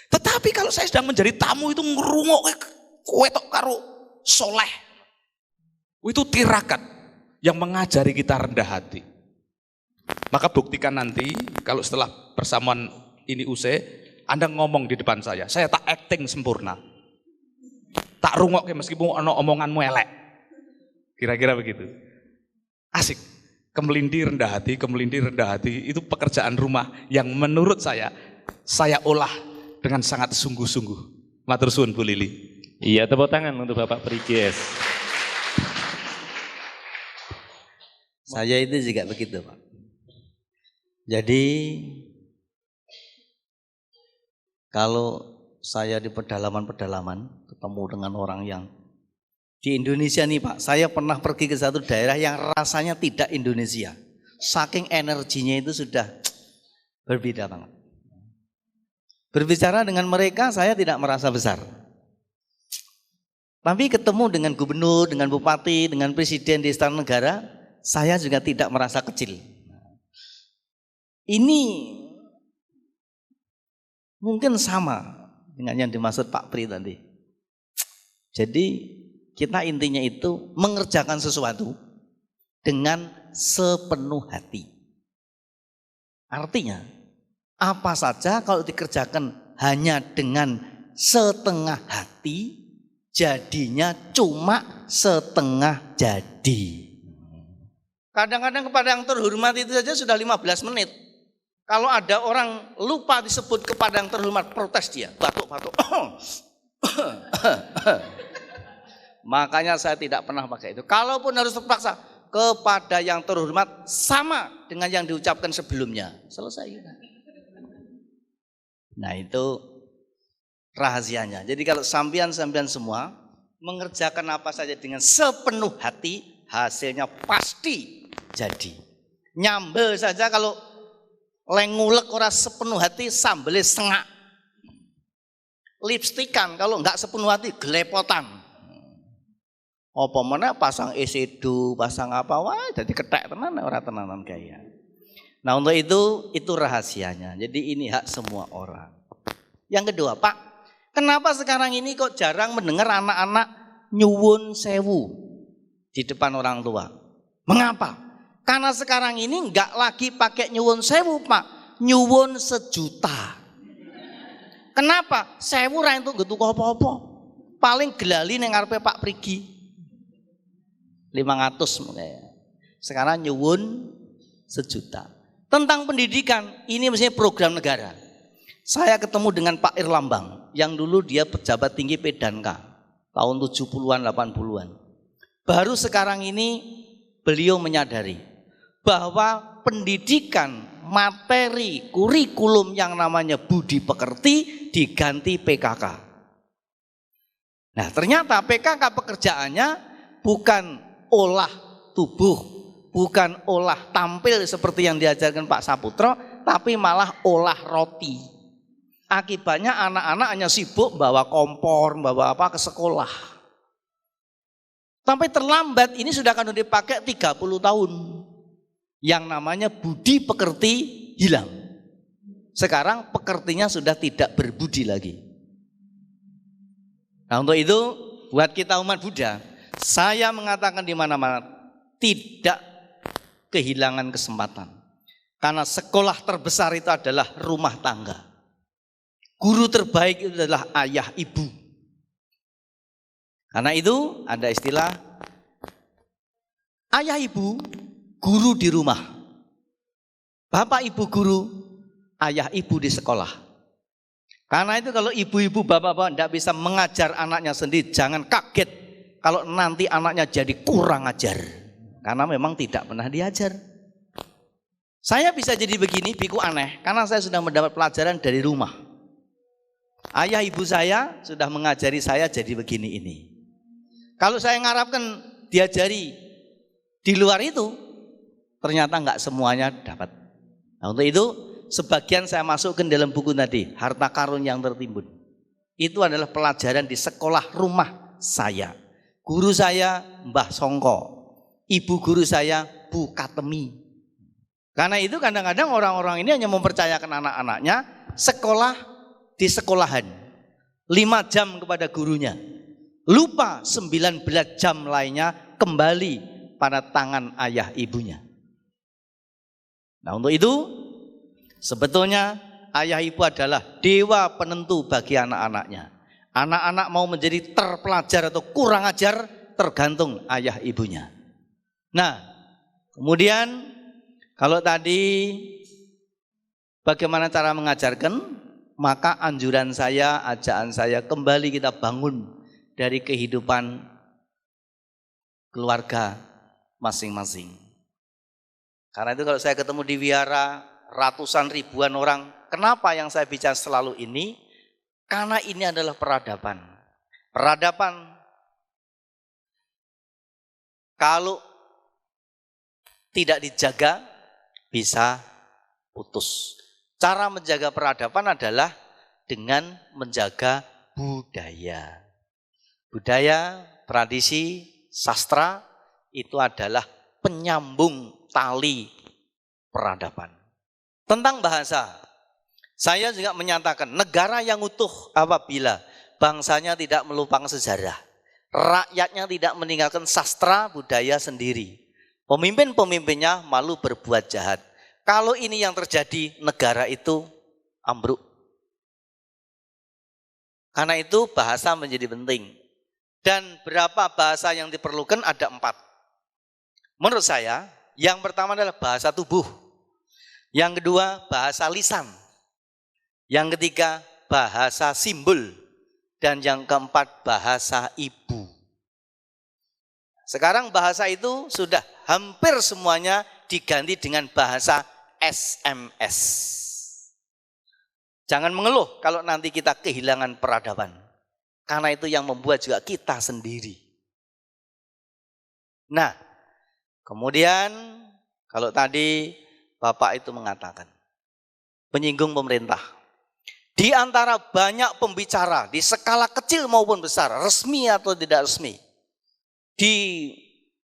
Tetapi kalau saya sedang menjadi tamu itu ngrungokke kowe tok karo soleh. Itu tirakat yang mengajari kita rendah hati. Maka buktikan nanti kalau setelah persamuan ini usai, Anda ngomong di depan saya tak acting sempurna. Tak rungokke meskipun ana omonganmu elek. Kira-kira begitu. Asik. Kemelinti rendah hati itu pekerjaan rumah yang menurut saya olah dengan sangat sungguh-sungguh. Matur suwun Bu Lili. Iya, tepuk tangan untuk Bapak Bri GS. Saya itu juga begitu, Pak. Jadi kalau saya di pedalaman-pedalaman ketemu dengan orang yang di Indonesia nih Pak, saya pernah pergi ke satu daerah yang rasanya tidak Indonesia. Saking energinya itu sudah berbeda banget. Berbicara dengan mereka saya tidak merasa besar. Tapi ketemu dengan gubernur, dengan bupati, dengan presiden di istana negara, saya juga tidak merasa kecil. Ini Mungkin sama dengan yang dimaksud Pak Pri tadi. Jadi kita intinya itu mengerjakan sesuatu dengan sepenuh hati. Artinya apa saja kalau dikerjakan hanya dengan setengah hati, jadinya cuma setengah jadi. Kadang-kadang kepada yang terhormat itu saja sudah 15 menit. Kalau ada orang lupa disebut kepada yang terhormat, protes dia, batuk-batuk. Makanya saya tidak pernah pakai itu. Kalaupun harus terpaksa, kepada yang terhormat sama dengan yang diucapkan sebelumnya. Selesai. Nah itu rahasianya. Jadi kalau sampean semua mengerjakan apa saja dengan sepenuh hati, hasilnya pasti jadi. Nyambel saja kalau ngulek ora sepenuh hati, sambelnya sengak. Lipstikan kalau enggak sepenuh hati, gelepotan. Apa mana pasang esedo, pasang apa, wah jadi ketek tenan orang tenanan gaya. Nah untuk itu rahasianya. Jadi ini hak semua orang. Yang kedua, Pak, kenapa sekarang ini kok jarang mendengar anak-anak nyuwun sewu di depan orang tua? Mengapa? Karena sekarang ini enggak lagi pakai nyuwun sewu, Pak, nyuwun sejuta. Kenapa? Sewu ra entuk nggo apa-apa. Paling gelali ning ngarepe Pak Prigi. 500 mungkin. Sekarang nyuwun sejuta. Tentang pendidikan, ini mestinya program negara. Saya ketemu dengan Pak Irlambang yang dulu dia pejabat tinggi Pedanka tahun 70-an 80-an. Baru sekarang ini beliau menyadari bahwa pendidikan, materi, kurikulum yang namanya budi pekerti diganti PKK. Nah, ternyata PKK pekerjaannya bukan olah tubuh, bukan olah tampil seperti yang diajarkan Pak Saputro, tapi malah olah roti. Akibatnya anak-anak hanya sibuk bawa kompor, bawa apa ke sekolah. Sampai terlambat ini sudah akan dipakai 30 tahun. Yang namanya budi pekerti hilang. Sekarang pekertinya sudah tidak berbudi lagi. Nah untuk itu buat kita umat Buddha, saya mengatakan di mana-mana tidak kehilangan kesempatan. Karena sekolah terbesar itu adalah rumah tangga. Guru terbaik itu adalah ayah ibu. Karena itu ada istilah ayah ibu, guru di rumah. Bapak ibu guru, ayah ibu di sekolah. Karena itu kalau ibu-ibu bapak-bapak tidak bisa mengajar anaknya sendiri, jangan kaget kalau nanti anaknya jadi kurang ajar. Karena memang tidak pernah diajar. Saya bisa jadi begini, biku aneh, karena saya sudah mendapat pelajaran dari rumah. Ayah ibu saya sudah mengajari saya jadi begini ini. Kalau saya mengharapkan diajari di luar itu, ternyata enggak semuanya dapat. Nah untuk itu, sebagian saya masukkan dalam buku tadi, Harta Karun yang Tertimbun. Itu adalah pelajaran di sekolah rumah saya. Guru saya Mbah Songko, ibu guru saya Bu Katemi. Karena itu kadang-kadang orang-orang ini hanya mempercayakan anak-anaknya sekolah di sekolahan 5 jam kepada gurunya, lupa 19 jam lainnya kembali pada tangan ayah ibunya. Nah untuk itu sebetulnya ayah ibu adalah dewa penentu bagi anak-anaknya. Anak-anak mau menjadi terpelajar atau kurang ajar tergantung ayah ibunya. Nah kemudian kalau tadi bagaimana cara mengajarkan, maka anjuran saya, ajaan saya kembali kita bangun dari kehidupan keluarga masing-masing. Karena itu kalau saya ketemu di wihara ratusan ribuan orang, kenapa yang saya bicara selalu ini? Karena ini adalah peradaban. Peradaban kalau tidak dijaga bisa putus. Cara menjaga peradaban adalah dengan menjaga budaya. Budaya, tradisi, sastra itu adalah penyambung tali peradaban. Tentang bahasa, Saya juga menyatakan negara yang utuh apabila bangsanya tidak melupakan sejarah, rakyatnya tidak meninggalkan sastra budaya sendiri, pemimpin-pemimpinnya malu berbuat jahat. Kalau ini yang terjadi, negara itu ambruk. Karena itu bahasa menjadi penting. Dan berapa bahasa yang diperlukan? Ada 4. Menurut saya, yang pertama adalah bahasa tubuh. Yang kedua, bahasa lisan. Yang ketiga, bahasa simbol. Dan yang keempat, bahasa ibu. Sekarang bahasa itu sudah hampir semuanya diganti dengan bahasa SMS. Jangan mengeluh kalau nanti kita kehilangan peradaban. Karena itu yang membuat juga kita sendiri. Nah, kemudian kalau tadi Bapak itu mengatakan, menyinggung pemerintah. Di antara banyak pembicara di skala kecil maupun besar, resmi atau tidak resmi, di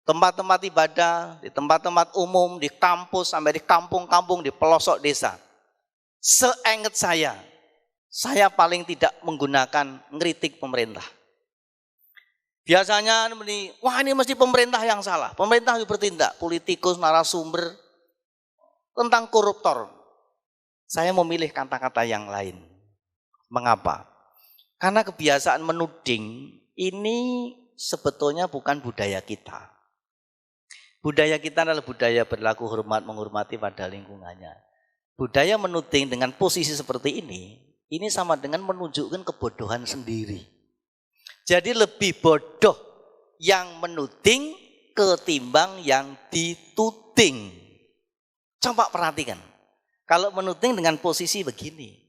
tempat-tempat ibadah, di tempat-tempat umum, di kampus, sampai di kampung-kampung, di pelosok desa. Seingat saya paling tidak menggunakan ngeritik pemerintah. Biasanya wah ini mesti pemerintah yang salah, pemerintah yang bertindak, politikus, narasumber, tentang koruptor. Saya memilih kata-kata yang lain. Mengapa? Karena kebiasaan menuding ini sebetulnya bukan budaya kita. Budaya kita adalah budaya berlaku hormat, menghormati pada lingkungannya. Budaya menuding dengan posisi seperti ini sama dengan menunjukkan kebodohan sendiri. Jadi lebih bodoh yang menuding ketimbang yang dituding. Coba perhatikan, kalau menuding dengan posisi begini,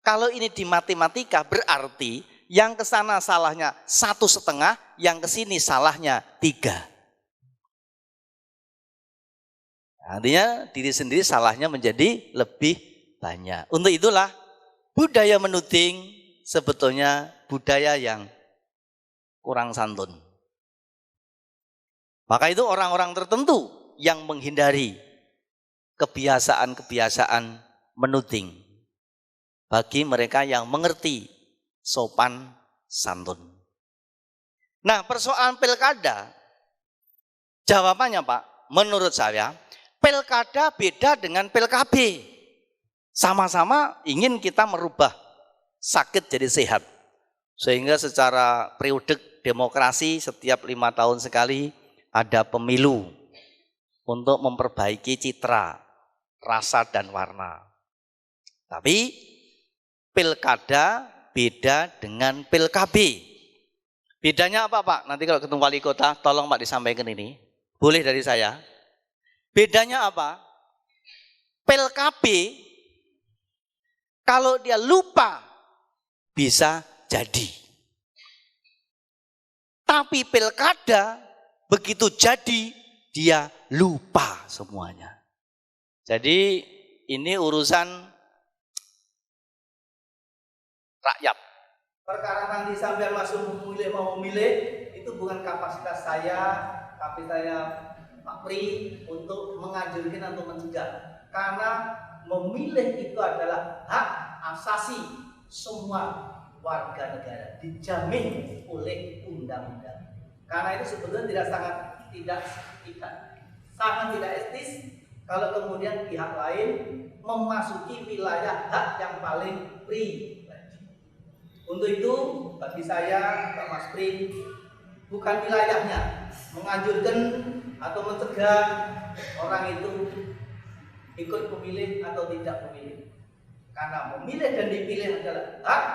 kalau ini di matematika berarti yang ke sana salahnya 1,5, yang ke sini salahnya 3. Artinya diri sendiri salahnya menjadi lebih banyak. Untuk itulah budaya menuding sebetulnya budaya yang kurang santun. Maka itu orang-orang tertentu yang menghindari kebiasaan-kebiasaan menuding. Bagi mereka yang mengerti sopan santun. Nah, persoalan pilkada, jawabannya Pak, menurut saya, pilkada beda dengan PLKB. Sama-sama ingin kita merubah sakit jadi sehat. Sehingga secara periodik demokrasi setiap 5 tahun sekali ada pemilu untuk memperbaiki citra, rasa dan warna. Tapi pilkada beda dengan PLKB. Bedanya apa Pak? Nanti kalau ketemu wali kota tolong Pak disampaikan ini. Boleh dari saya. Bedanya apa? PLKB kalau dia lupa bisa jadi. Tapi pilkada begitu jadi dia lupa semuanya. Jadi ini urusan rakyat. Perkara nanti sampai masuk memilih mau memilih itu bukan kapasitas saya, tapi saya Pak Pri untuk menganjurkan atau mencegah. Karena memilih itu adalah hak asasi semua warga negara, dijamin oleh undang-undang. Karena itu sebetulnya sangat tidak etis kalau kemudian pihak lain memasuki wilayah hak yang paling pribadi. Untuk itu bagi saya Pak Mas Pri bukan wilayahnya menganjurkan atau mencegah orang itu ikut memilih atau tidak memilih. Karena memilih dan dipilih adalah hak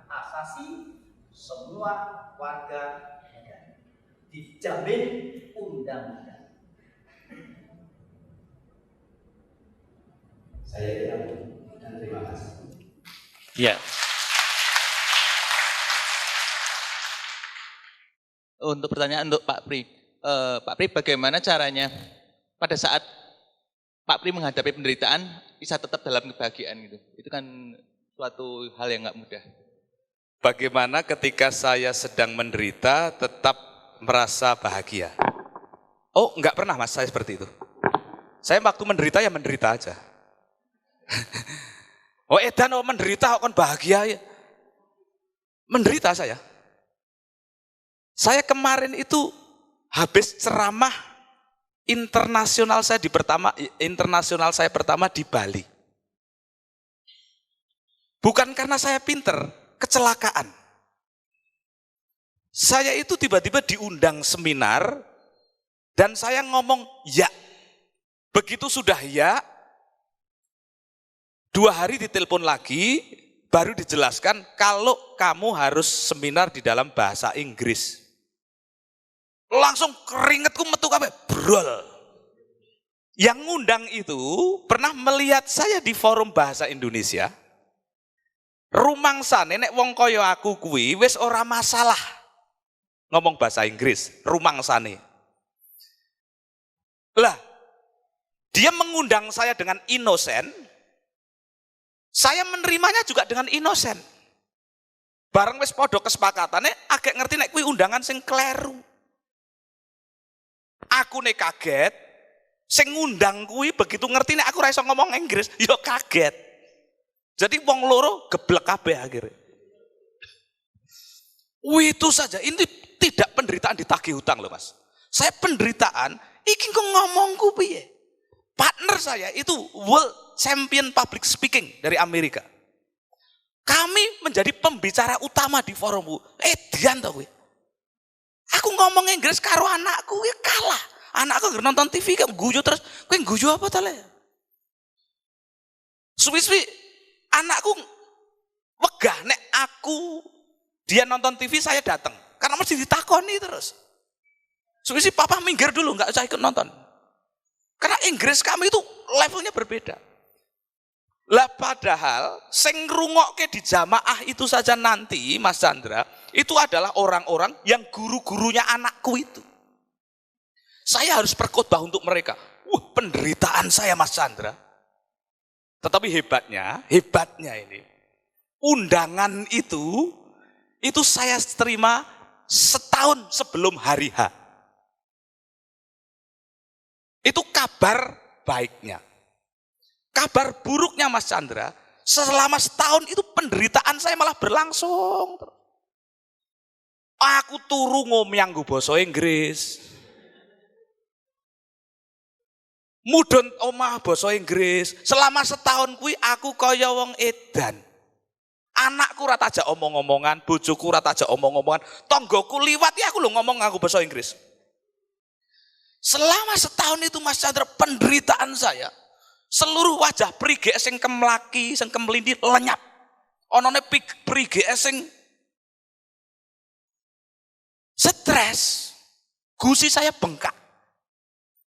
asasi semua warga negara, dijamin undang-undang. Saya kira dan terima kasih. Ya. Untuk pertanyaan untuk Pak Pri. Pak Pri, bagaimana caranya pada saat Pak Pri menghadapi penderitaan bisa tetap dalam kebahagiaan gitu? Itu kan suatu hal yang nggak mudah. Bagaimana ketika saya sedang menderita tetap merasa bahagia? Oh, enggak pernah Mas, saya seperti itu. Saya waktu menderita ya menderita aja. Oh edan oh menderita kok kon bahagia ya. Menderita saya. Saya kemarin itu habis ceramah internasional saya pertama di Bali. Bukan karena saya pinter, kecelakaan. Saya itu tiba-tiba diundang seminar dan saya ngomong ya. Begitu sudah ya, 2 hari ditelepon lagi, baru dijelaskan kalau kamu harus seminar di dalam bahasa Inggris. Langsung keringetku metu kabeh, brol. Yang ngundang itu pernah melihat saya di forum bahasa Indonesia. Rumangsane nek wong kaya aku kuwi wis ora masalah ngomong bahasa Inggris, rumangsane. Lah, dia mengundang saya dengan inosen. Saya menerimanya juga dengan inosen. Bareng wis padha kesepakatane agak ngerti nek kuwi undangan sing kleru. Aku nek kaget, sing ngundang kuwi begitu ngerti nek aku ora iso ngomong Inggris, ya kaget. Jadi wong loro geblek kabeh akhirnya. Itu saja, ini tidak penderitaan ditagih hutang loh Mas. Saya penderitaan, iki kok ngomongku piye? Partner saya itu World Champion Public Speaking dari Amerika. Kami menjadi pembicara utama di forum. Dian tau gue. Aku ngomong Inggris karo anakku, gue kalah. Anakku nonton TV kan guyu terus, gue guyu apa tale? Suwi-suwi anakku wegah nek aku dia nonton TV saya datang. Karena mesti ditakoni terus. Suwi-suwi papa minggir dulu, nggak usah ikut nonton. Karena Inggris kami itu levelnya berbeda. Lah padahal sing ngrungokke di jamaah itu saja nanti Mas Chandra, itu adalah orang-orang yang guru-gurunya anakku itu. Saya harus berkhotbah untuk mereka. Penderitaan saya Mas Chandra. Tetapi hebatnya ini, undangan itu saya terima setahun sebelum hari H. Itu kabar baiknya. Kabar buruknya Mas Chandra, selama setahun itu penderitaan saya malah berlangsung. Aku turu ngomong basa Inggris. Mudhun omah basa Inggris. Selama setahun kuwi aku kaya wong edan. Anakku ora tajak omong-omongan, bojoku ora tajak omong-omongan, tanggoku liwat ya aku lho ngomong nganggo basa Inggris. Selama setahun itu Mas Chandra penderitaan saya, seluruh wajah prigek sing kemlaki, sing kemlindi lenyap. Onone prigek sing stres. Gusi saya bengkak.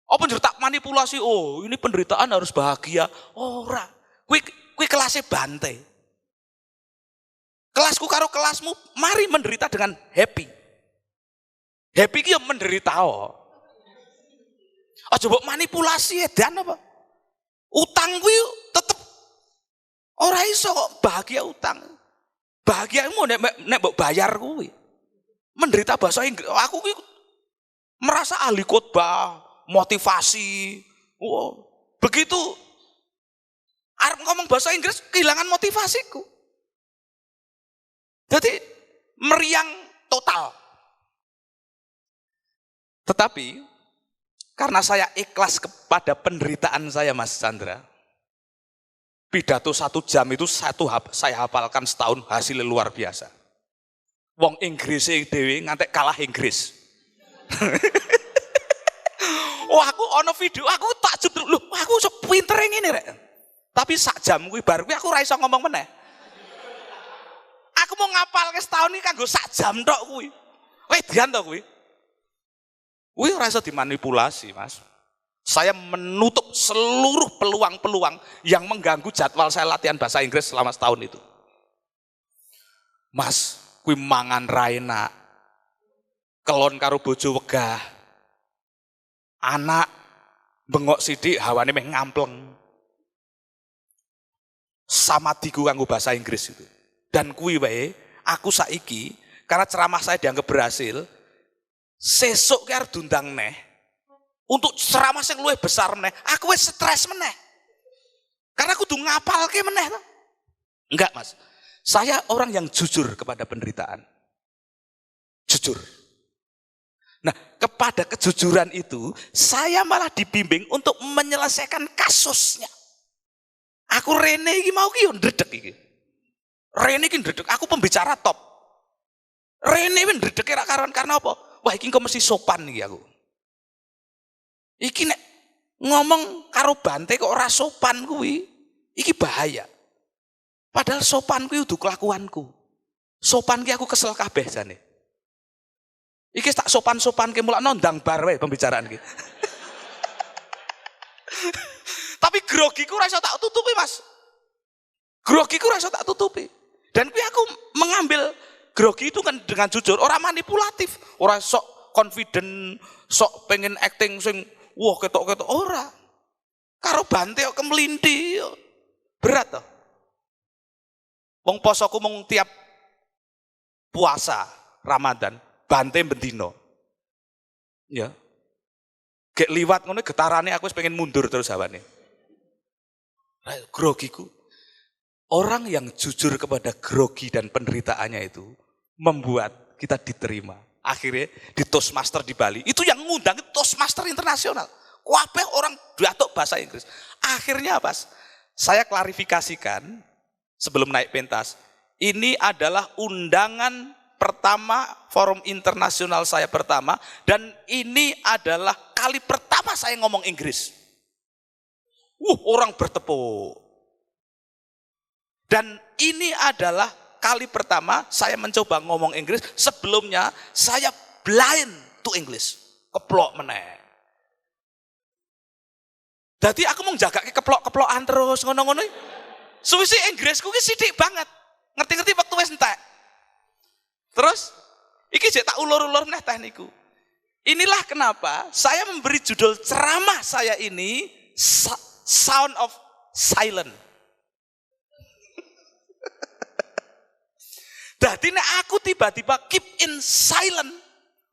Apa njur tak manipulasi? Oh, ini penderitaan harus bahagia. Ora. Kuwi kelasnya bantai. Kelasku karo kelasmu mari menderita dengan happy. Happy ki yo menderita. Aja mbok manipulasi edan apa? Utang kuwi tetep ora iso kok bahagia utang. Bahagiamu nek mbok bayar kuwi. Menderita bahasa Inggris. Aku kuwi merasa ahli khotbah, motivasi. Begitu arep ngomong bahasa Inggris kehilangan motivasiku. Jadi meriang total. Tetapi karena saya ikhlas kepada penderitaan saya Mas Chandra, pidato 1 jam itu saya hafalkan setahun, hasilnya luar biasa. Wong Inggris dhewe ngantek kalah Inggris. Aku ono video, aku takjub lho, aku sepinter ngene rek. Tapi sak jam kuwi bar kuwi aku ora iso ngomong meneh. Aku mau ngapalke setahun iki kanggo sak jam tok kuwi. Wedian to kuwi. Kuwi ora iso dimanipulasi, Mas. Saya menutup seluruh peluang-peluang yang mengganggu jadwal saya latihan bahasa Inggris selama setahun itu. Mas, kuwi mangan ra enak. Kelon karo bojo wegah. Anak bengok sithik hawane meh ngampleng. Samadiku kanggo bahasa Inggris itu. Dan kuwi wae aku saiki karena ceramah saya dianggap berhasil, sesuk ki arep diundang neh. Untuk ceramah sing luwih besar meneh, aku wis stres meneh. Karena aku kudu ngapalke meneh to. Enggak Mas, saya orang yang jujur kepada penderitaan. Jujur. Nah, kepada kejujuran itu, saya malah dibimbing untuk menyelesaikan kasusnya. Aku Rene iki mau ki yo ndredeg iki. Rene iki ndredeg, aku pembicara top. Rene wis ndredeg ra karuan karena apa? Wah, iki kok mesti sopan iki aku. Iki nek ngomong karo Bante kok ora sopan kuwi, iki bahaya. Padahal sopan kuwi udah kelakuanku. Sopan ki aku kesel kabeh jane. Iki tak sopan-sopan ke mulak nondang bar wae pembicaraan ki. Tapi grogiku ora iso tak tutupi, Mas. Grogiku ora iso tak tutupi. Dan kuwi aku mengambil grogi itu kan dengan jujur, ora manipulatif, ora sok confident, sok pengen acting sing wah ketok-ketok ora. Karo Bante kok kemelinti berat toh. Wong posoku mung tiap puasa Ramadan, Bante bendino. Ya. Gek liwat ngono getarane aku wis pengen mundur terus hawane. Grogiku. Orang yang jujur kepada grogi dan penderitaannya itu membuat kita diterima. Akhirnya di Toastmaster di Bali, itu yang ngundang Toastmaster internasional. Kabeh orang datuk bahasa Inggris. Akhirnya apa? Saya klarifikasikan sebelum naik pentas. Ini adalah undangan pertama, forum internasional saya pertama, dan ini adalah kali pertama saya ngomong Inggris. Orang bertepuk. Dan ini adalah kali pertama saya mencoba ngomong Inggris, sebelumnya saya blind to English. Keplok meneh. Jadi aku mau jaga keplok-keplokan terus ngono-ngono. Suwisi Inggrisku ki sithik banget. Ngerti-ngerti waktu wis entek. Terus iki jek tak ulur-ulur meneh tekniku. Inilah kenapa saya memberi judul ceramah saya ini Sound of Silence. Dadi nek aku tiba-tiba keep in silent,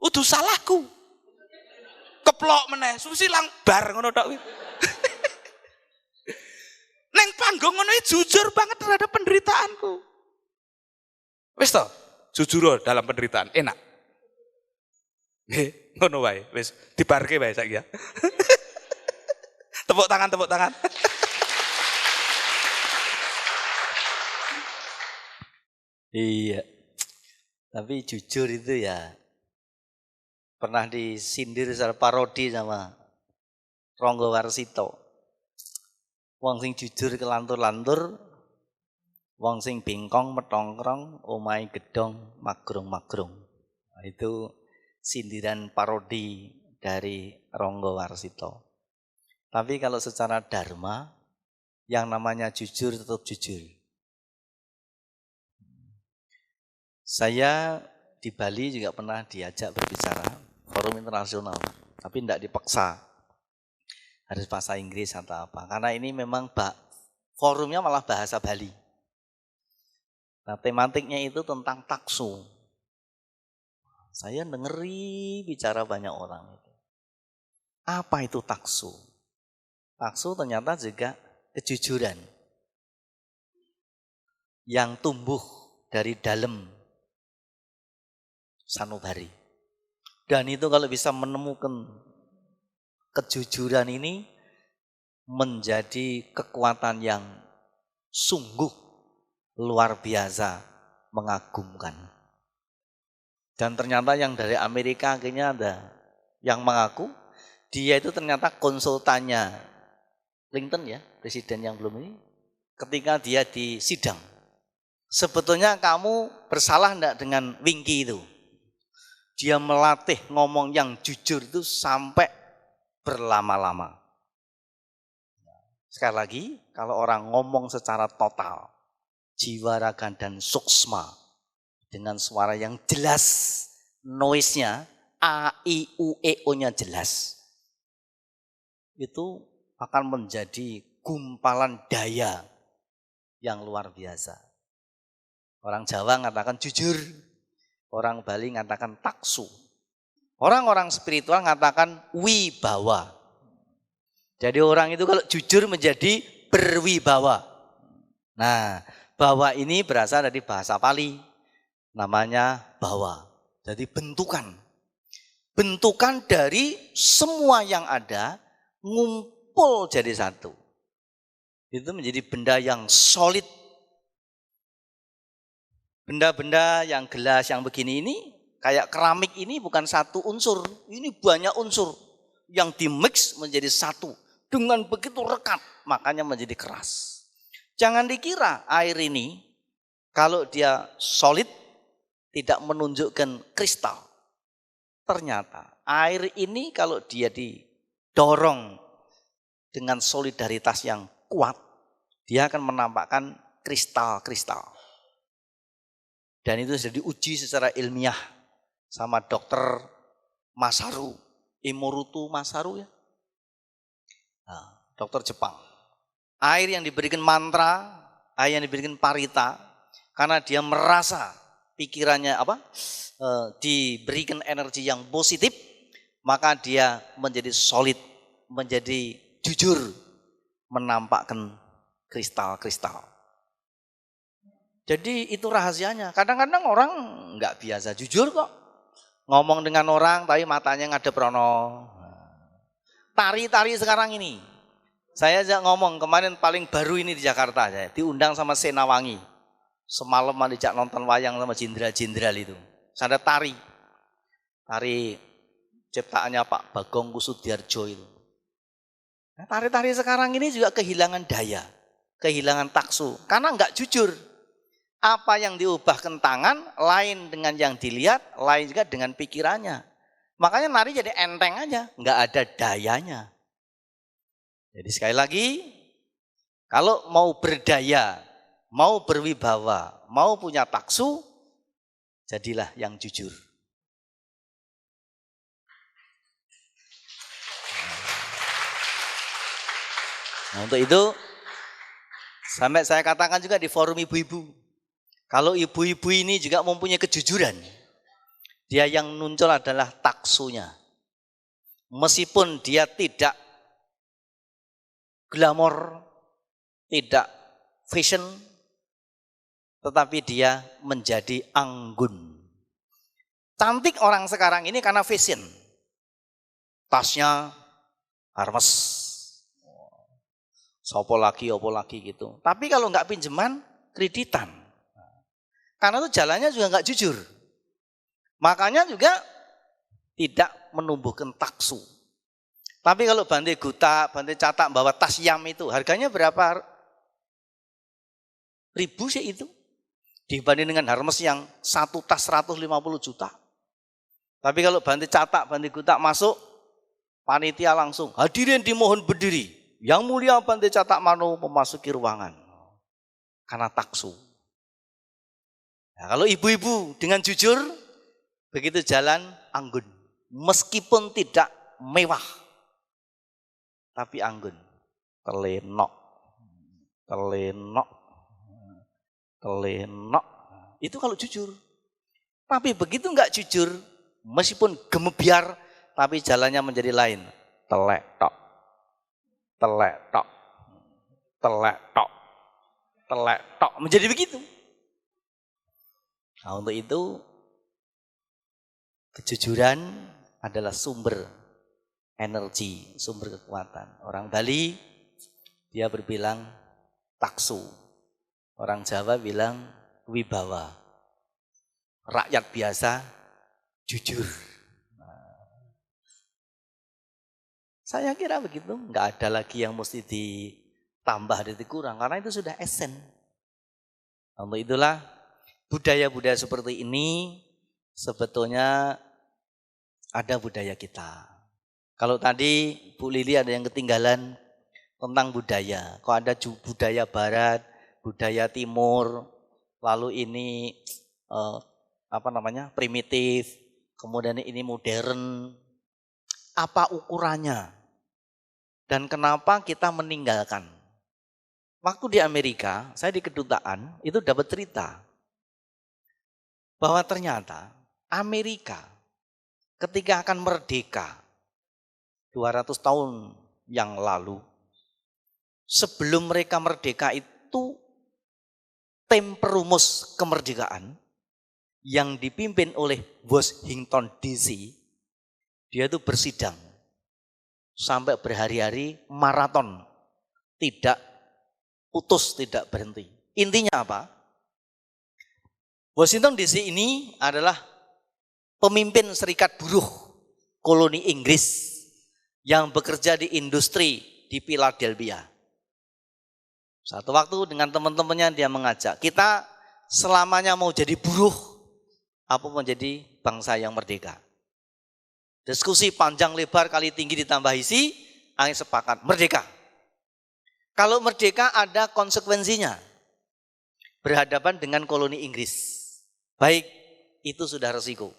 udah salahku. Keplok meneh, suwisi lang bar ngono tok kuwi. Neng panggung ngono jujur banget terhadap penderitaanku. Wis to, jujur dalam penderitaan, enak. Nggih, ngono wae, wis dibarke wae saiki ya. Tepuk tangan, tepuk tangan. Iya. Tapi jujur itu ya pernah disindir secara parodi sama Ronggo Warsito. Wong sing jujur kelantur-lantur, wong sing bingkong metongkrong, omahe gedong magrung-magrung. Nah, itu sindiran parodi dari Ronggo Warsito. Tapi kalau secara dharma, yang namanya jujur tetap jujur. Saya di Bali juga pernah diajak berbicara forum internasional, tapi tidak dipaksa harus bahasa Inggris atau apa. Karena ini memang forumnya malah bahasa Bali. Nah, tematiknya itu tentang taksu. Saya dengeri bicara banyak orang itu. Apa itu taksu? Taksu ternyata juga kejujuran yang tumbuh dari dalam sanubari. Dan itu kalau bisa menemukan kejujuran ini menjadi kekuatan yang sungguh luar biasa mengagumkan. Dan ternyata yang dari Amerika akhirnya ada yang mengaku dia itu ternyata konsultannya Clinton ya, presiden yang belum ini, ketika dia di sidang. Sebetulnya kamu bersalah enggak dengan Winky itu? Dia melatih ngomong yang jujur itu sampai berlama-lama. Sekali lagi, kalau orang ngomong secara total, jiwa, raga, dan suksma, dengan suara yang jelas, noise-nya, A, I, U, E, O-nya jelas, itu akan menjadi gumpalan daya yang luar biasa. Orang Jawa mengatakan jujur, orang Bali mengatakan taksu. Orang-orang spiritual mengatakan wibawa. Jadi orang itu kalau jujur menjadi berwibawa. Nah, Bahwa ini berasal dari bahasa Pali, namanya bahwa. Jadi bentukan. Bentukan dari semua yang ada, ngumpul jadi satu. Itu menjadi benda yang solid. Benda-benda yang gelas yang begini ini, kayak keramik ini bukan satu unsur. Ini banyak unsur yang dimix menjadi satu. Dengan begitu rekat, makanya menjadi keras. Jangan dikira air ini, kalau dia solid, tidak menunjukkan kristal. Ternyata air ini kalau dia didorong dengan solidaritas yang kuat, dia akan menampakkan kristal-kristal. Dan itu sudah diuji secara ilmiah sama dokter Masaru, Imorutu Masaru ya. Nah, dokter Jepang. Air yang diberikan mantra, air yang diberikan parita, karena dia merasa pikirannya diberikan energi yang positif, maka dia menjadi solid, menjadi jujur, menampakkan kristal-kristal. Jadi itu rahasianya. Kadang-kadang orang nggak biasa jujur kok. Ngomong dengan orang tapi matanya ngadep rono. Tari-tari sekarang ini. Saya aja ngomong kemarin paling baru ini di Jakarta, saya diundang sama Senawangi. Semalam dijak nonton wayang sama jenderal-jenderal itu. Ada tari. Tari ciptaannya Pak Bagong Kussudiardja itu. Nah, tari-tari sekarang ini juga kehilangan daya, kehilangan taksu. Karena enggak jujur. Apa yang diubahkan tangan, lain dengan yang dilihat, lain juga dengan pikirannya. Makanya nari jadi enteng aja, enggak ada dayanya. Jadi sekali lagi, kalau mau berdaya, mau berwibawa, mau punya taksu, jadilah yang jujur. Nah, untuk itu, sampai saya katakan juga di forum ibu-ibu, kalau ibu-ibu ini juga mempunyai kejujuran, dia yang muncul adalah taksunya. Meskipun dia tidak glamor, tidak fashion, tetapi dia menjadi anggun. Cantik orang sekarang ini karena fashion. Tasnya Hermes. Sopo lagi gitu. Tapi kalau nggak pinjaman, kreditan. Karena itu jalannya juga nggak jujur. Makanya juga tidak menumbuhkan taksu. Tapi kalau Bante Guta, Bante Catak bawa tas Yam itu, harganya berapa ribu sih itu? Dibanding dengan Hermes yang satu tas 150 juta. Tapi kalau Bante Catak, Bante Guta masuk, panitia langsung, hadirin dimohon berdiri. Yang mulia Bante Catak Mano memasuki ruangan. Karena taksu. Nah, kalau ibu-ibu dengan jujur, begitu jalan anggun. Meskipun tidak mewah, tapi anggun. Telenok. Itu kalau jujur. Tapi begitu enggak jujur, meskipun gemebiar, tapi jalannya menjadi lain. Telek tok. Menjadi begitu. Nah, untuk itu, kejujuran adalah sumber energi, sumber kekuatan. Orang Bali, dia berbilang taksu. Orang Jawa bilang wibawa. Rakyat biasa, jujur. Saya kira begitu, enggak ada lagi yang mesti ditambah, dikurang. Karena itu sudah esen. Untuk itulah, budaya-budaya seperti ini sebetulnya ada budaya kita. Kalau tadi Bu Lili ada yang ketinggalan tentang budaya. Kok ada budaya barat, budaya timur, lalu ini primitif, kemudian ini modern. Apa ukurannya? Dan kenapa kita meninggalkan? Waktu di Amerika, saya di kedutaan itu dapat cerita bahwa ternyata Amerika ketika akan merdeka 200 tahun yang lalu, sebelum mereka merdeka itu tim perumus kemerdekaan yang dipimpin oleh Washington DC, dia itu bersidang sampai berhari-hari maraton, tidak putus, tidak berhenti. Intinya apa? Washington DC ini adalah pemimpin serikat buruh koloni Inggris yang bekerja di industri di Philadelphia. Satu waktu dengan teman-temannya dia mengajak, kita selamanya mau jadi buruh apa menjadi bangsa yang merdeka. Diskusi panjang lebar kali tinggi ditambah isi, akhirnya sepakat merdeka. Kalau merdeka ada konsekuensinya. Berhadapan dengan koloni Inggris. Baik, itu sudah resiko.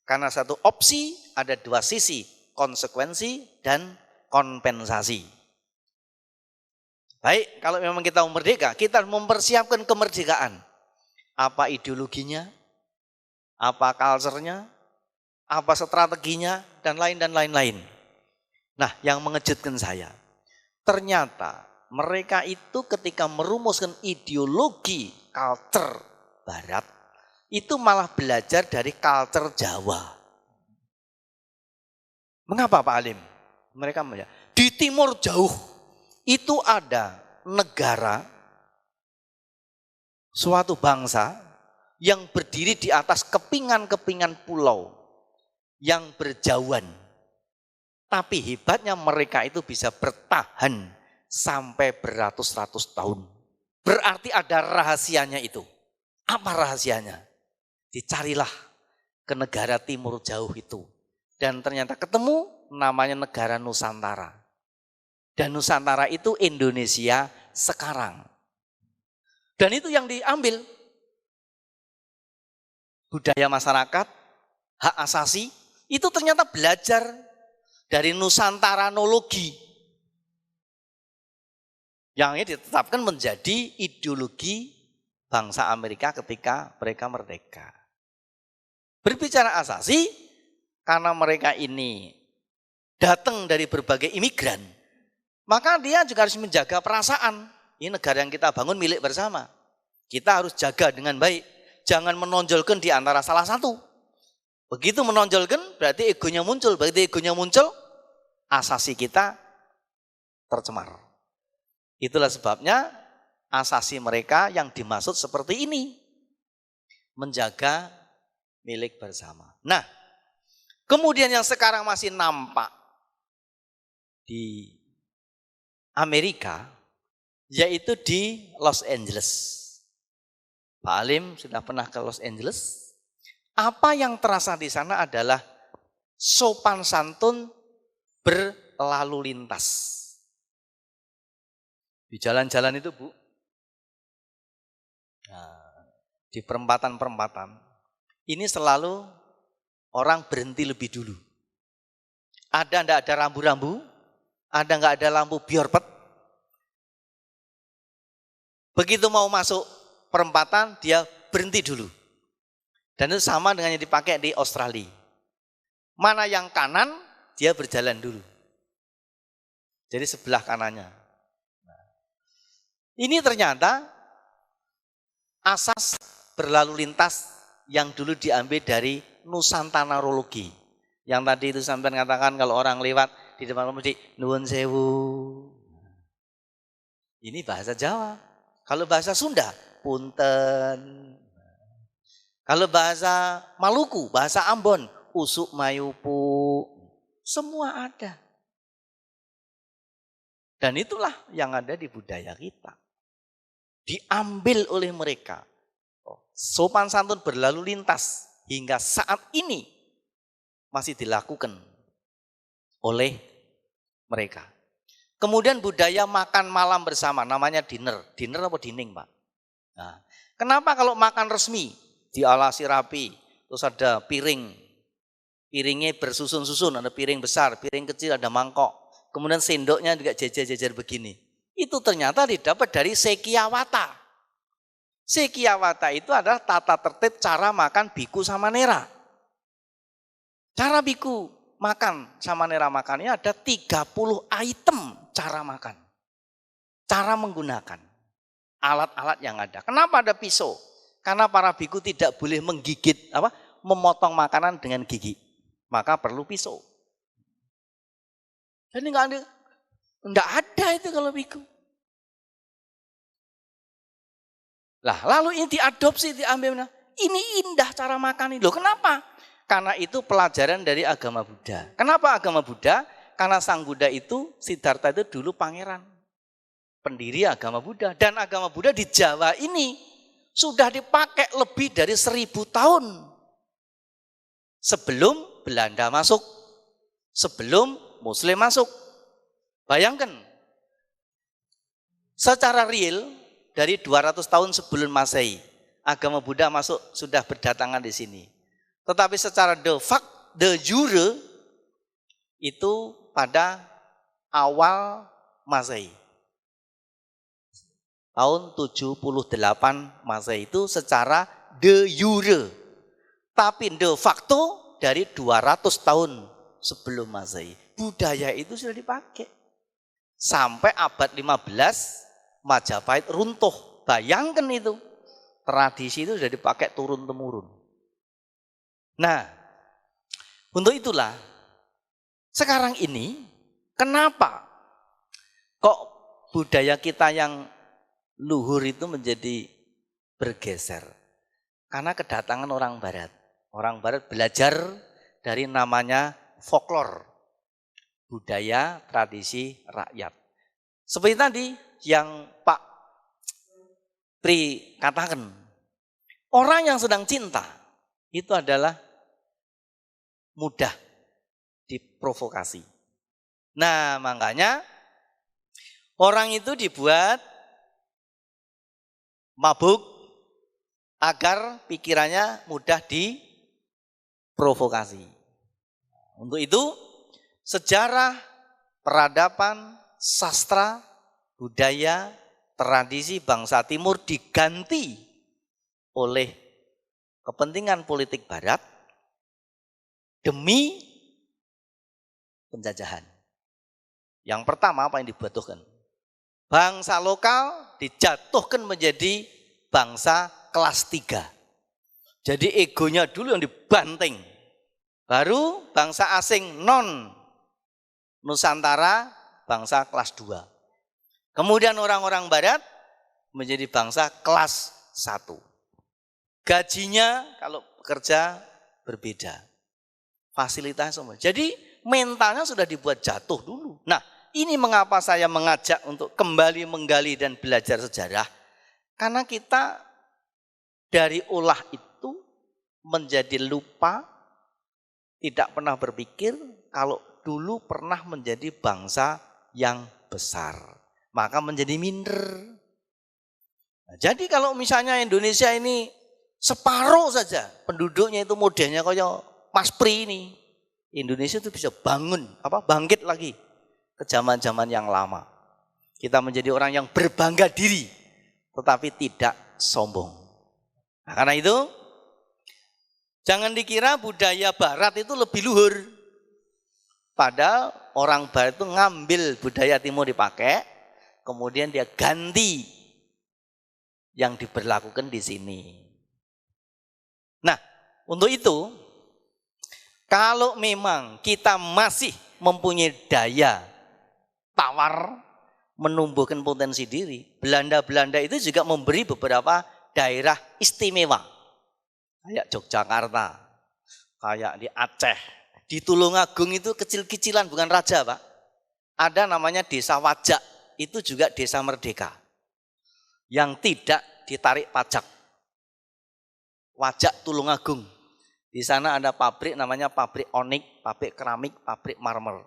Karena satu opsi ada dua sisi, konsekuensi dan kompensasi. Baik, kalau memang kita mau merdeka, kita mempersiapkan kemerdekaan. Apa ideologinya? Apa culture-nya, apa strateginya, dan lain-lain. Nah, yang mengejutkan saya, ternyata mereka itu ketika merumuskan ideologi culture Barat, itu malah belajar dari culture Jawa. Mengapa Pak Alim? Mereka melihat, di timur jauh itu ada negara, suatu bangsa, yang berdiri di atas kepingan-kepingan pulau yang berjauhan. Tapi hebatnya mereka itu bisa bertahan sampai beratus-ratus tahun. Berarti ada rahasianya itu. Apa rahasianya? Dicarilah ke negara timur jauh itu. Dan ternyata ketemu namanya negara Nusantara. Dan Nusantara itu Indonesia sekarang. Dan itu yang diambil. Budaya masyarakat, hak asasi, itu ternyata belajar dari Nusantaranologi. Yang ini ditetapkan menjadi ideologi bangsa Amerika ketika mereka merdeka. Berbicara asasi, karena mereka ini datang dari berbagai imigran, maka dia juga harus menjaga perasaan. Ini negara yang kita bangun milik bersama. Kita harus jaga dengan baik. Jangan menonjolkan di antara salah satu. Begitu menonjolkan berarti egonya muncul. Begitu egonya muncul, asasi kita tercemar. Itulah sebabnya asasi mereka yang dimaksud seperti ini. Menjaga milik bersama. Nah, kemudian yang sekarang masih nampak di Amerika, yaitu di Los Angeles. Pak Alim sudah pernah ke Los Angeles. Apa yang terasa di sana adalah sopan santun berlalu lintas. Di jalan-jalan itu Bu, nah, di perempatan-perempatan, ini selalu orang berhenti lebih dulu. Ada enggak ada rambu-rambu? Ada enggak ada lampu biorpet? Begitu mau masuk perempatan, dia berhenti dulu. Dan itu sama dengan yang dipakai di Australia. Mana yang kanan, dia berjalan dulu. Jadi sebelah kanannya. Ini ternyata asas berlalu lintas yang dulu diambil dari Nusantaranologi. Yang tadi itu sampai mengatakan kalau orang lewat di depan masjid, nuwun sewu. Ini bahasa Jawa. Kalau bahasa Sunda, punten. Kalau bahasa Maluku, bahasa Ambon, usuk mayupu. Semua ada. Dan itulah yang ada di budaya kita. Diambil oleh mereka. Sopan santun berlalu lintas hingga saat ini masih dilakukan oleh mereka. Kemudian budaya makan malam bersama, namanya dinner. Dinner apa dining Pak? Nah, kenapa kalau makan resmi, dialasi rapi, terus ada piring. Piringnya bersusun-susun, ada piring besar, piring kecil, ada mangkok. Kemudian sendoknya juga jejer-jejer begini. Itu ternyata didapat dari Sekiawata. Sekiawata itu adalah tata tertib cara makan biku sama nera. Cara biku makan sama nera makannya ada 30 item cara makan. Cara menggunakan. alat-alat yang ada. Kenapa ada pisau? Karena para biku tidak boleh menggigit, memotong makanan dengan gigi. Maka perlu pisau. Jadi enggak ada itu kalau biku. Lah, lalu ini diadopsi, diambil. Ini indah cara makan ini. Loh, kenapa? Karena itu pelajaran dari agama Buddha. Kenapa agama Buddha? Karena Sang Buddha itu, Siddhartha itu dulu pangeran. Pendiri agama Buddha. Dan agama Buddha di Jawa ini sudah dipakai lebih dari 1000 tahun. Sebelum Belanda masuk. Sebelum Muslim masuk. Bayangkan. Secara real, dari 200 tahun sebelum Masehi, agama Buddha masuk, sudah berdatangan di sini. Tetapi secara de jure, itu pada awal Masehi. Tahun 78 Masehi itu secara de jure. Tapi de facto dari 200 tahun sebelum Masehi. Budaya itu sudah dipakai. Sampai abad 15, Majapahit runtuh. Bayangkan itu. Tradisi itu sudah dipakai turun-temurun. Nah, untuk itulah sekarang ini kenapa kok budaya kita yang luhur itu menjadi bergeser? Karena kedatangan orang Barat. Orang Barat belajar dari namanya folklore. Budaya, tradisi, rakyat. Seperti tadi yang Pak Pri katakan, orang yang sedang cinta itu adalah mudah diprovokasi. Nah, makanya orang itu dibuat mabuk agar pikirannya mudah diprovokasi. Untuk itu, sejarah, peradaban, sastra, budaya, tradisi bangsa Timur diganti oleh kepentingan politik Barat demi penjajahan. Yang pertama apa yang dibutuhkan? Bangsa lokal dijatuhkan menjadi bangsa kelas 3. Jadi egonya dulu yang dibanting. Baru bangsa asing non Nusantara bangsa kelas 2. Kemudian orang-orang Barat menjadi bangsa kelas 1. Gajinya kalau bekerja berbeda. Fasilitas semua. Jadi mentalnya sudah dibuat jatuh dulu. Nah, ini mengapa saya mengajak untuk kembali menggali dan belajar sejarah. Karena kita dari ulah itu menjadi lupa, tidak pernah berpikir kalau dulu pernah menjadi bangsa yang besar. Maka menjadi minder. Nah, jadi kalau misalnya Indonesia ini separuh saja penduduknya itu modelnya kayak Mas Pri ini, Indonesia itu bisa bangkit lagi ke zaman-zaman yang lama. Kita menjadi orang yang berbangga diri, tetapi tidak sombong. Nah, karena itu, jangan dikira budaya Barat itu lebih luhur. Padahal orang Barat itu ngambil budaya Timur dipakai, kemudian dia ganti yang diberlakukan di sini. Nah, untuk itu, kalau memang kita masih mempunyai daya tawar menumbuhkan potensi diri, Belanda itu juga memberi beberapa daerah istimewa. Kayak Yogyakarta, kayak di Aceh, di Tulungagung itu kecil-kecilan bukan raja, Pak. Ada namanya Desa Wajak. Itu juga desa merdeka yang tidak ditarik pajak. Wajak Tulungagung. Di sana ada pabrik namanya pabrik onik, pabrik keramik, pabrik marmer.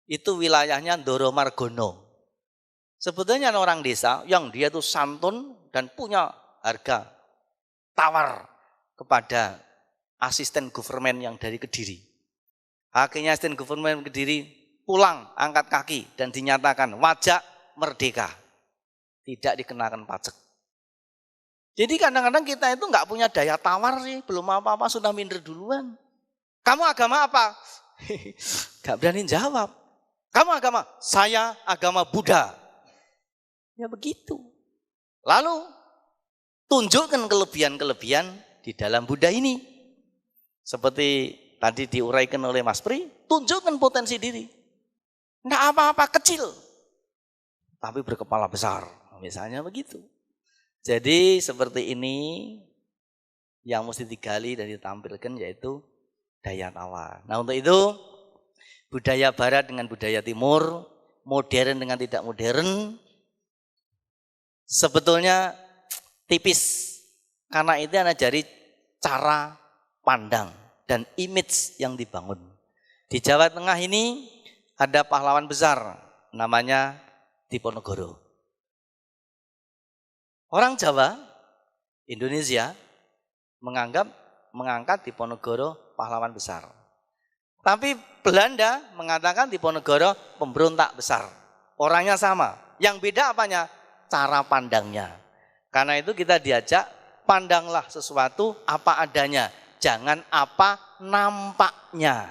Itu wilayahnya Ndoro Margono. Sebetulnya orang desa yang dia itu santun dan punya harga tawar kepada asisten government yang dari Kediri. Akhirnya asisten government Kediri pulang, angkat kaki dan dinyatakan wajak merdeka. Tidak dikenakan pajak. Jadi kadang-kadang kita itu nggak punya daya tawar sih, belum apa-apa sudah minder duluan. Kamu agama apa? Gak berani jawab. Kamu agama? Saya agama Buddha. Ya begitu. Lalu tunjukkan kelebihan-kelebihan di dalam Buddha ini. Seperti tadi diuraikan oleh Mas Pri, tunjukkan potensi diri. Enggak apa-apa, kecil. Tapi berkepala besar. Misalnya begitu. Jadi seperti ini yang mesti digali dan ditampilkan yaitu daya tawar. Nah untuk itu budaya barat dengan budaya timur, modern dengan tidak modern, sebetulnya tipis. Karena itu hanya dari cara pandang dan image yang dibangun. Di Jawa Tengah ini ada pahlawan besar namanya Diponegoro. Orang Jawa, Indonesia mengangkat Diponegoro pahlawan besar. Tapi Belanda mengatakan Diponegoro pemberontak besar. Orangnya sama. Yang beda apanya? Cara pandangnya. Karena itu kita diajak, pandanglah sesuatu apa adanya. Jangan apa nampaknya.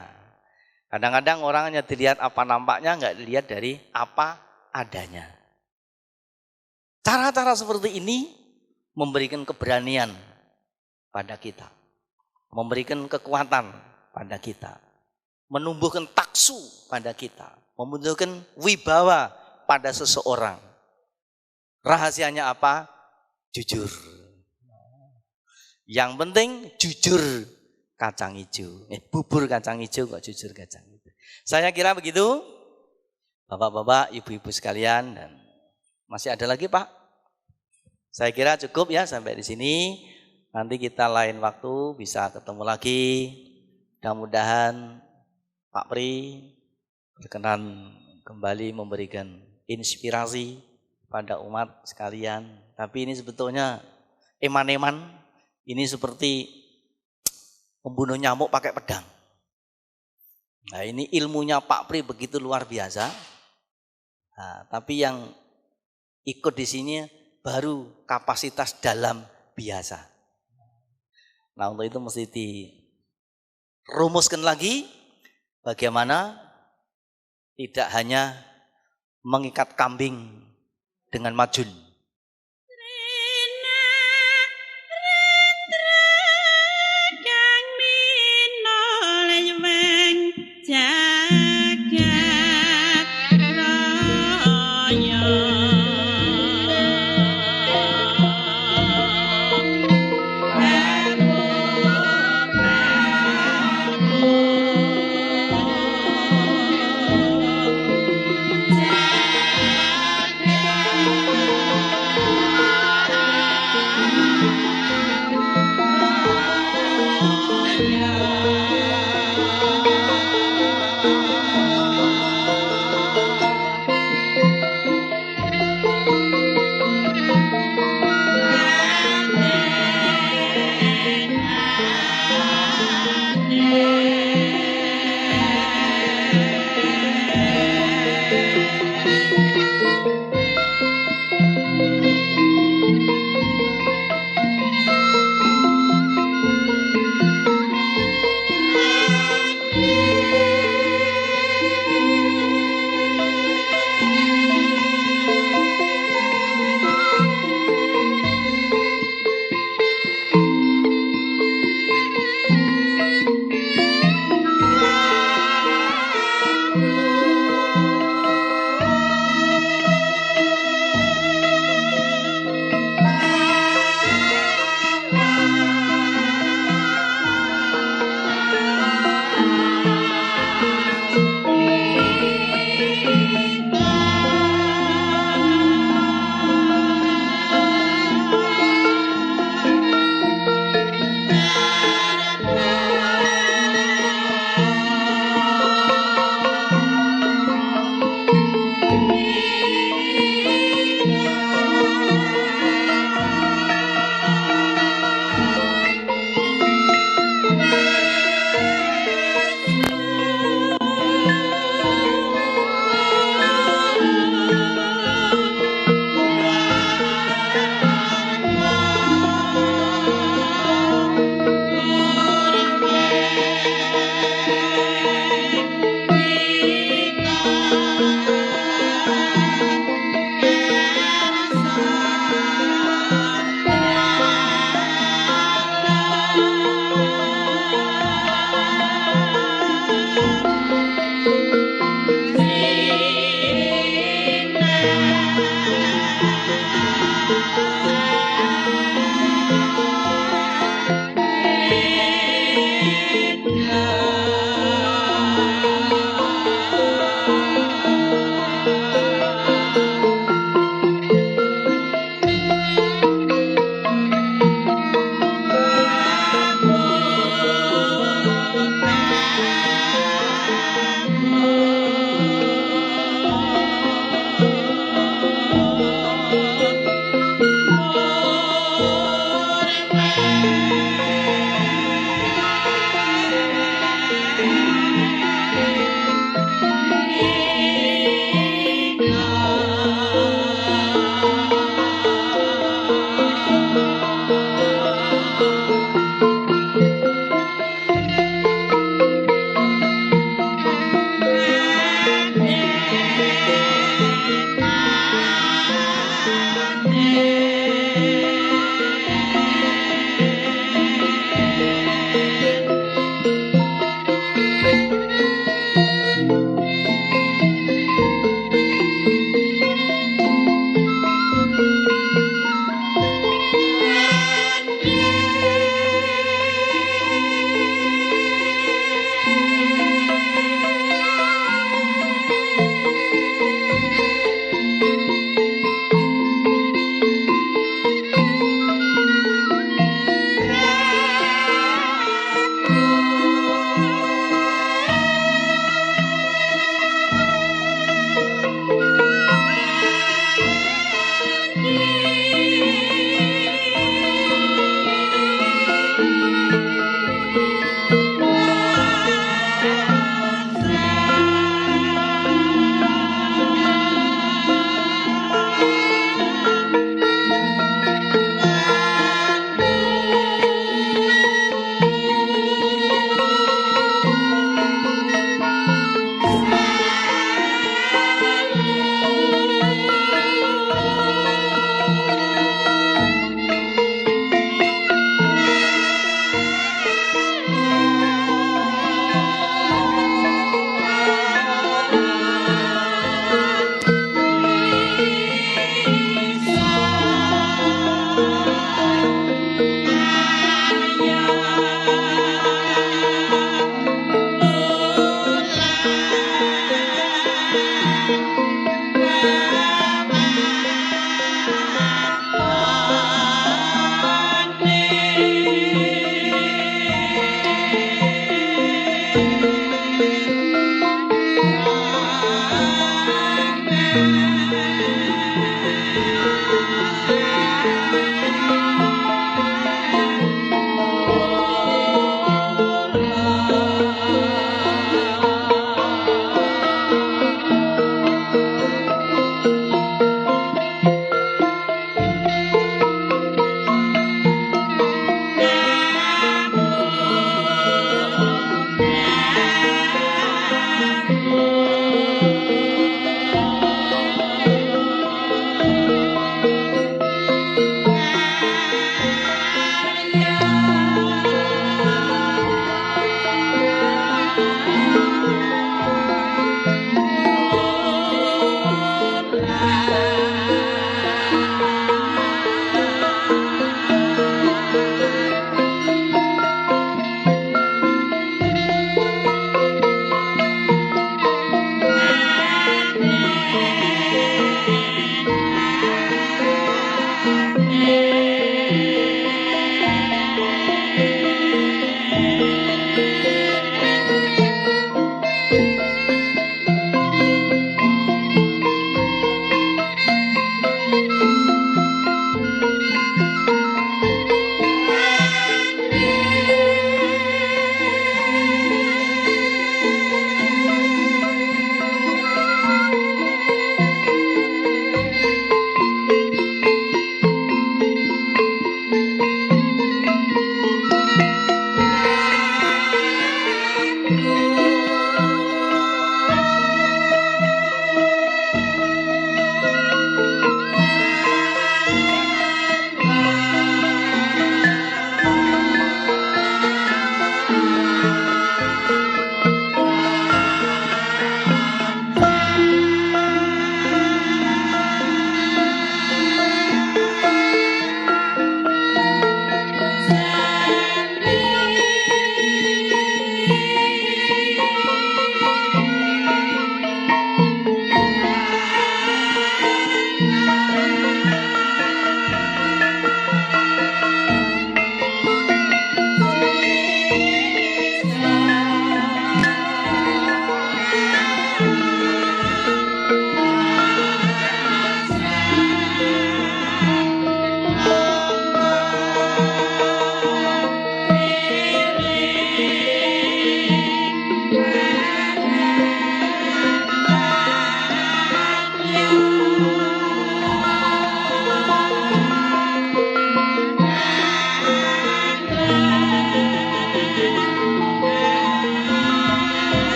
Kadang-kadang orang hanya dilihat apa nampaknya, enggak dilihat dari apa adanya. Cara-cara seperti ini memberikan keberanian pada kita. Memberikan kekuatan pada kita. Menumbuhkan taksu pada kita. Menumbuhkan wibawa pada seseorang. Rahasianya apa? Jujur. Yang penting jujur kacang hijau. Bubur kacang hijau kok jujur kacang hijau. Saya kira begitu. Bapak-bapak, ibu-ibu sekalian, dan masih ada lagi Pak? Saya kira cukup ya sampai di sini. Nanti kita lain waktu bisa ketemu lagi. Mudah-mudahan Pak Pri berkenan kembali memberikan inspirasi pada umat sekalian. Tapi ini sebetulnya eman-eman. Ini seperti membunuh nyamuk pakai pedang. Nah ini ilmunya Pak Pri begitu luar biasa. Nah, tapi yang ikut di sini baru kapasitas dalam biasa. Nah untuk itu mesti dirumuskan lagi bagaimana tidak hanya mengikat kambing dengan majun.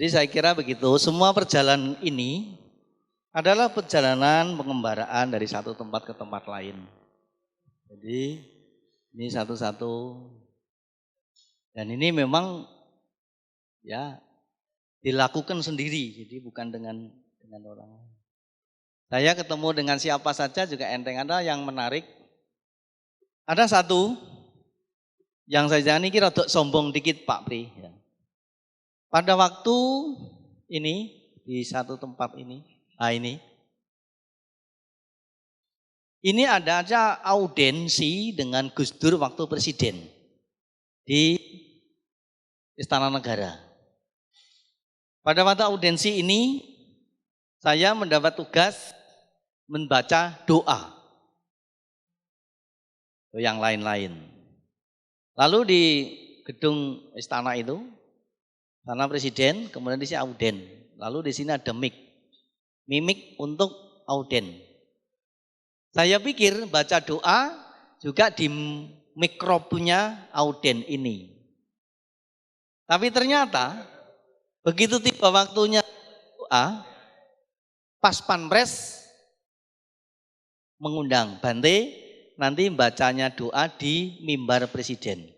Jadi saya kira begitu, semua perjalanan ini adalah perjalanan pengembaraan dari satu tempat ke tempat lain. Jadi ini satu-satu, dan ini memang ya dilakukan sendiri, jadi bukan dengan orang. Saya ketemu dengan siapa saja juga enteng. Ada yang menarik, ada satu yang saya jangan ini rada sombong dikit Pak Pri. Ya. Pada waktu ini di satu tempat ini, ini ada aja audiensi dengan Gus Dur waktu presiden di Istana Negara. Pada waktu audiensi ini saya mendapat tugas membaca doa yang lain-lain. Lalu di gedung istana itu, istana presiden, kemudian di sini auden. Lalu di sini ada mimik untuk auden. Saya pikir baca doa juga di mikrofonnya auden ini. Tapi ternyata begitu tiba waktunya doa, pas Pampres mengundang Bante nanti bacanya doa di mimbar presiden.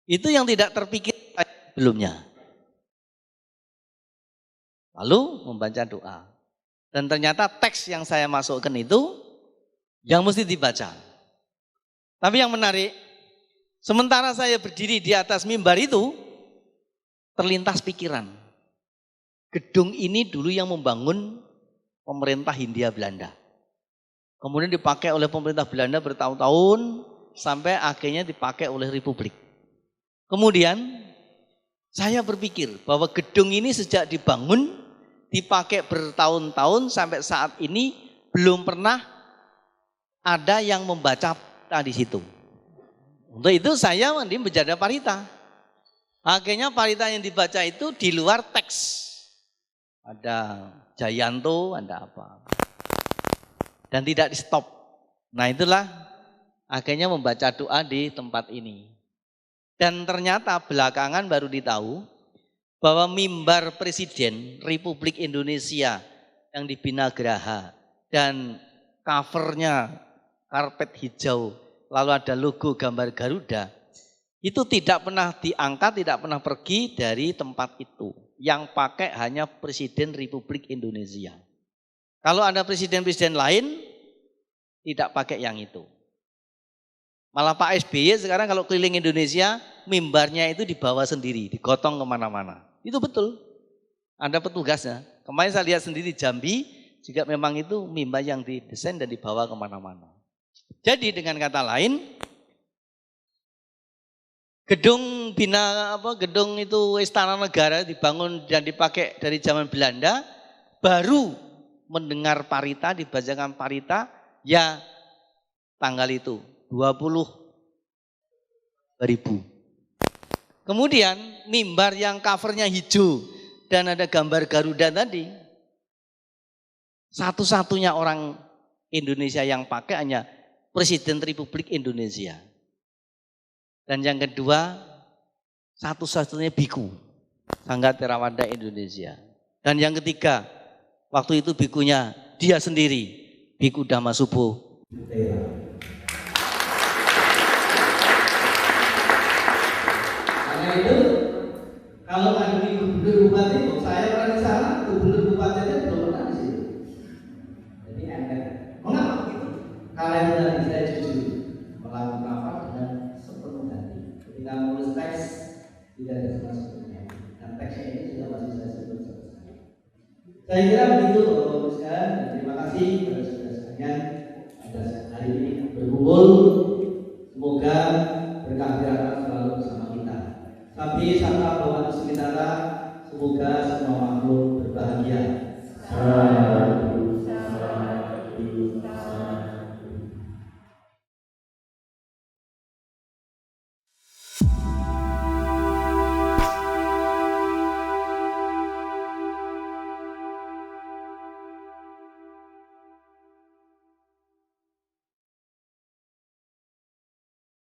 Itu yang tidak terpikir sebelumnya. Lalu membaca doa. Dan ternyata teks yang saya masukkan itu yang mesti dibaca. Tapi yang menarik, sementara saya berdiri di atas mimbar itu, terlintas pikiran. Gedung ini dulu yang membangun pemerintah Hindia Belanda. Kemudian dipakai oleh pemerintah Belanda bertahun-tahun sampai akhirnya dipakai oleh Republik. Kemudian saya berpikir bahwa gedung ini sejak dibangun, dipakai bertahun-tahun sampai saat ini belum pernah ada yang membaca di situ. Untuk itu saya menjadi parita. Akhirnya parita yang dibaca itu di luar teks. Ada Jayanto, ada apa. Dan tidak di stop. Nah itulah akhirnya membaca doa di tempat ini. Dan ternyata belakangan baru ditahu bahwa mimbar Presiden Republik Indonesia yang di Binagraha dan covernya karpet hijau, lalu ada logo gambar Garuda, itu tidak pernah diangkat, tidak pernah pergi dari tempat itu. Yang pakai hanya Presiden Republik Indonesia. Kalau ada presiden-presiden lain, tidak pakai yang itu. Malah Pak SBY sekarang kalau keliling Indonesia, mimbarnya itu dibawa sendiri, digotong kemana-mana. Itu betul, ada petugasnya. Kemarin saya lihat sendiri di Jambi, juga memang itu mimbar yang didesain dan dibawa kemana-mana. Jadi dengan kata lain, gedung gedung itu Istana Negara dibangun dan dipakai dari zaman Belanda, baru mendengar parita, dibacakan parita, ya tanggal itu 20.000. Kemudian mimbar yang covernya hijau dan ada gambar Garuda tadi, satu-satunya orang Indonesia yang pakai hanya Presiden Republik Indonesia. Dan yang kedua, satu-satunya biku, Sangga Theravada Indonesia. Dan yang ketiga, waktu itu bikunya dia sendiri, Biku Dhamma Subbo. Karena itu, kalau ada di gubernur bupati, saya pernah di sana, gubernur bupatinya belum pernah di situ. Jadi enteng. Mengapa begitu? Karena itu tadi saya jujur melakukan rapat dengan sepenuh hati. Ketika menulis teks, tidak ada sama sepenuhnya. Dan teksnya ini sudah masih saya sebut selesai. Saya kira begitu Bapak-Bapak sekalian, dan terima kasih kepada saudara sekalian atas hari ini berkumpul. Semoga berkah berkah selalu bersama kita. Tapi serta Bapak sekitar, semoga semua makhluk berbahagia.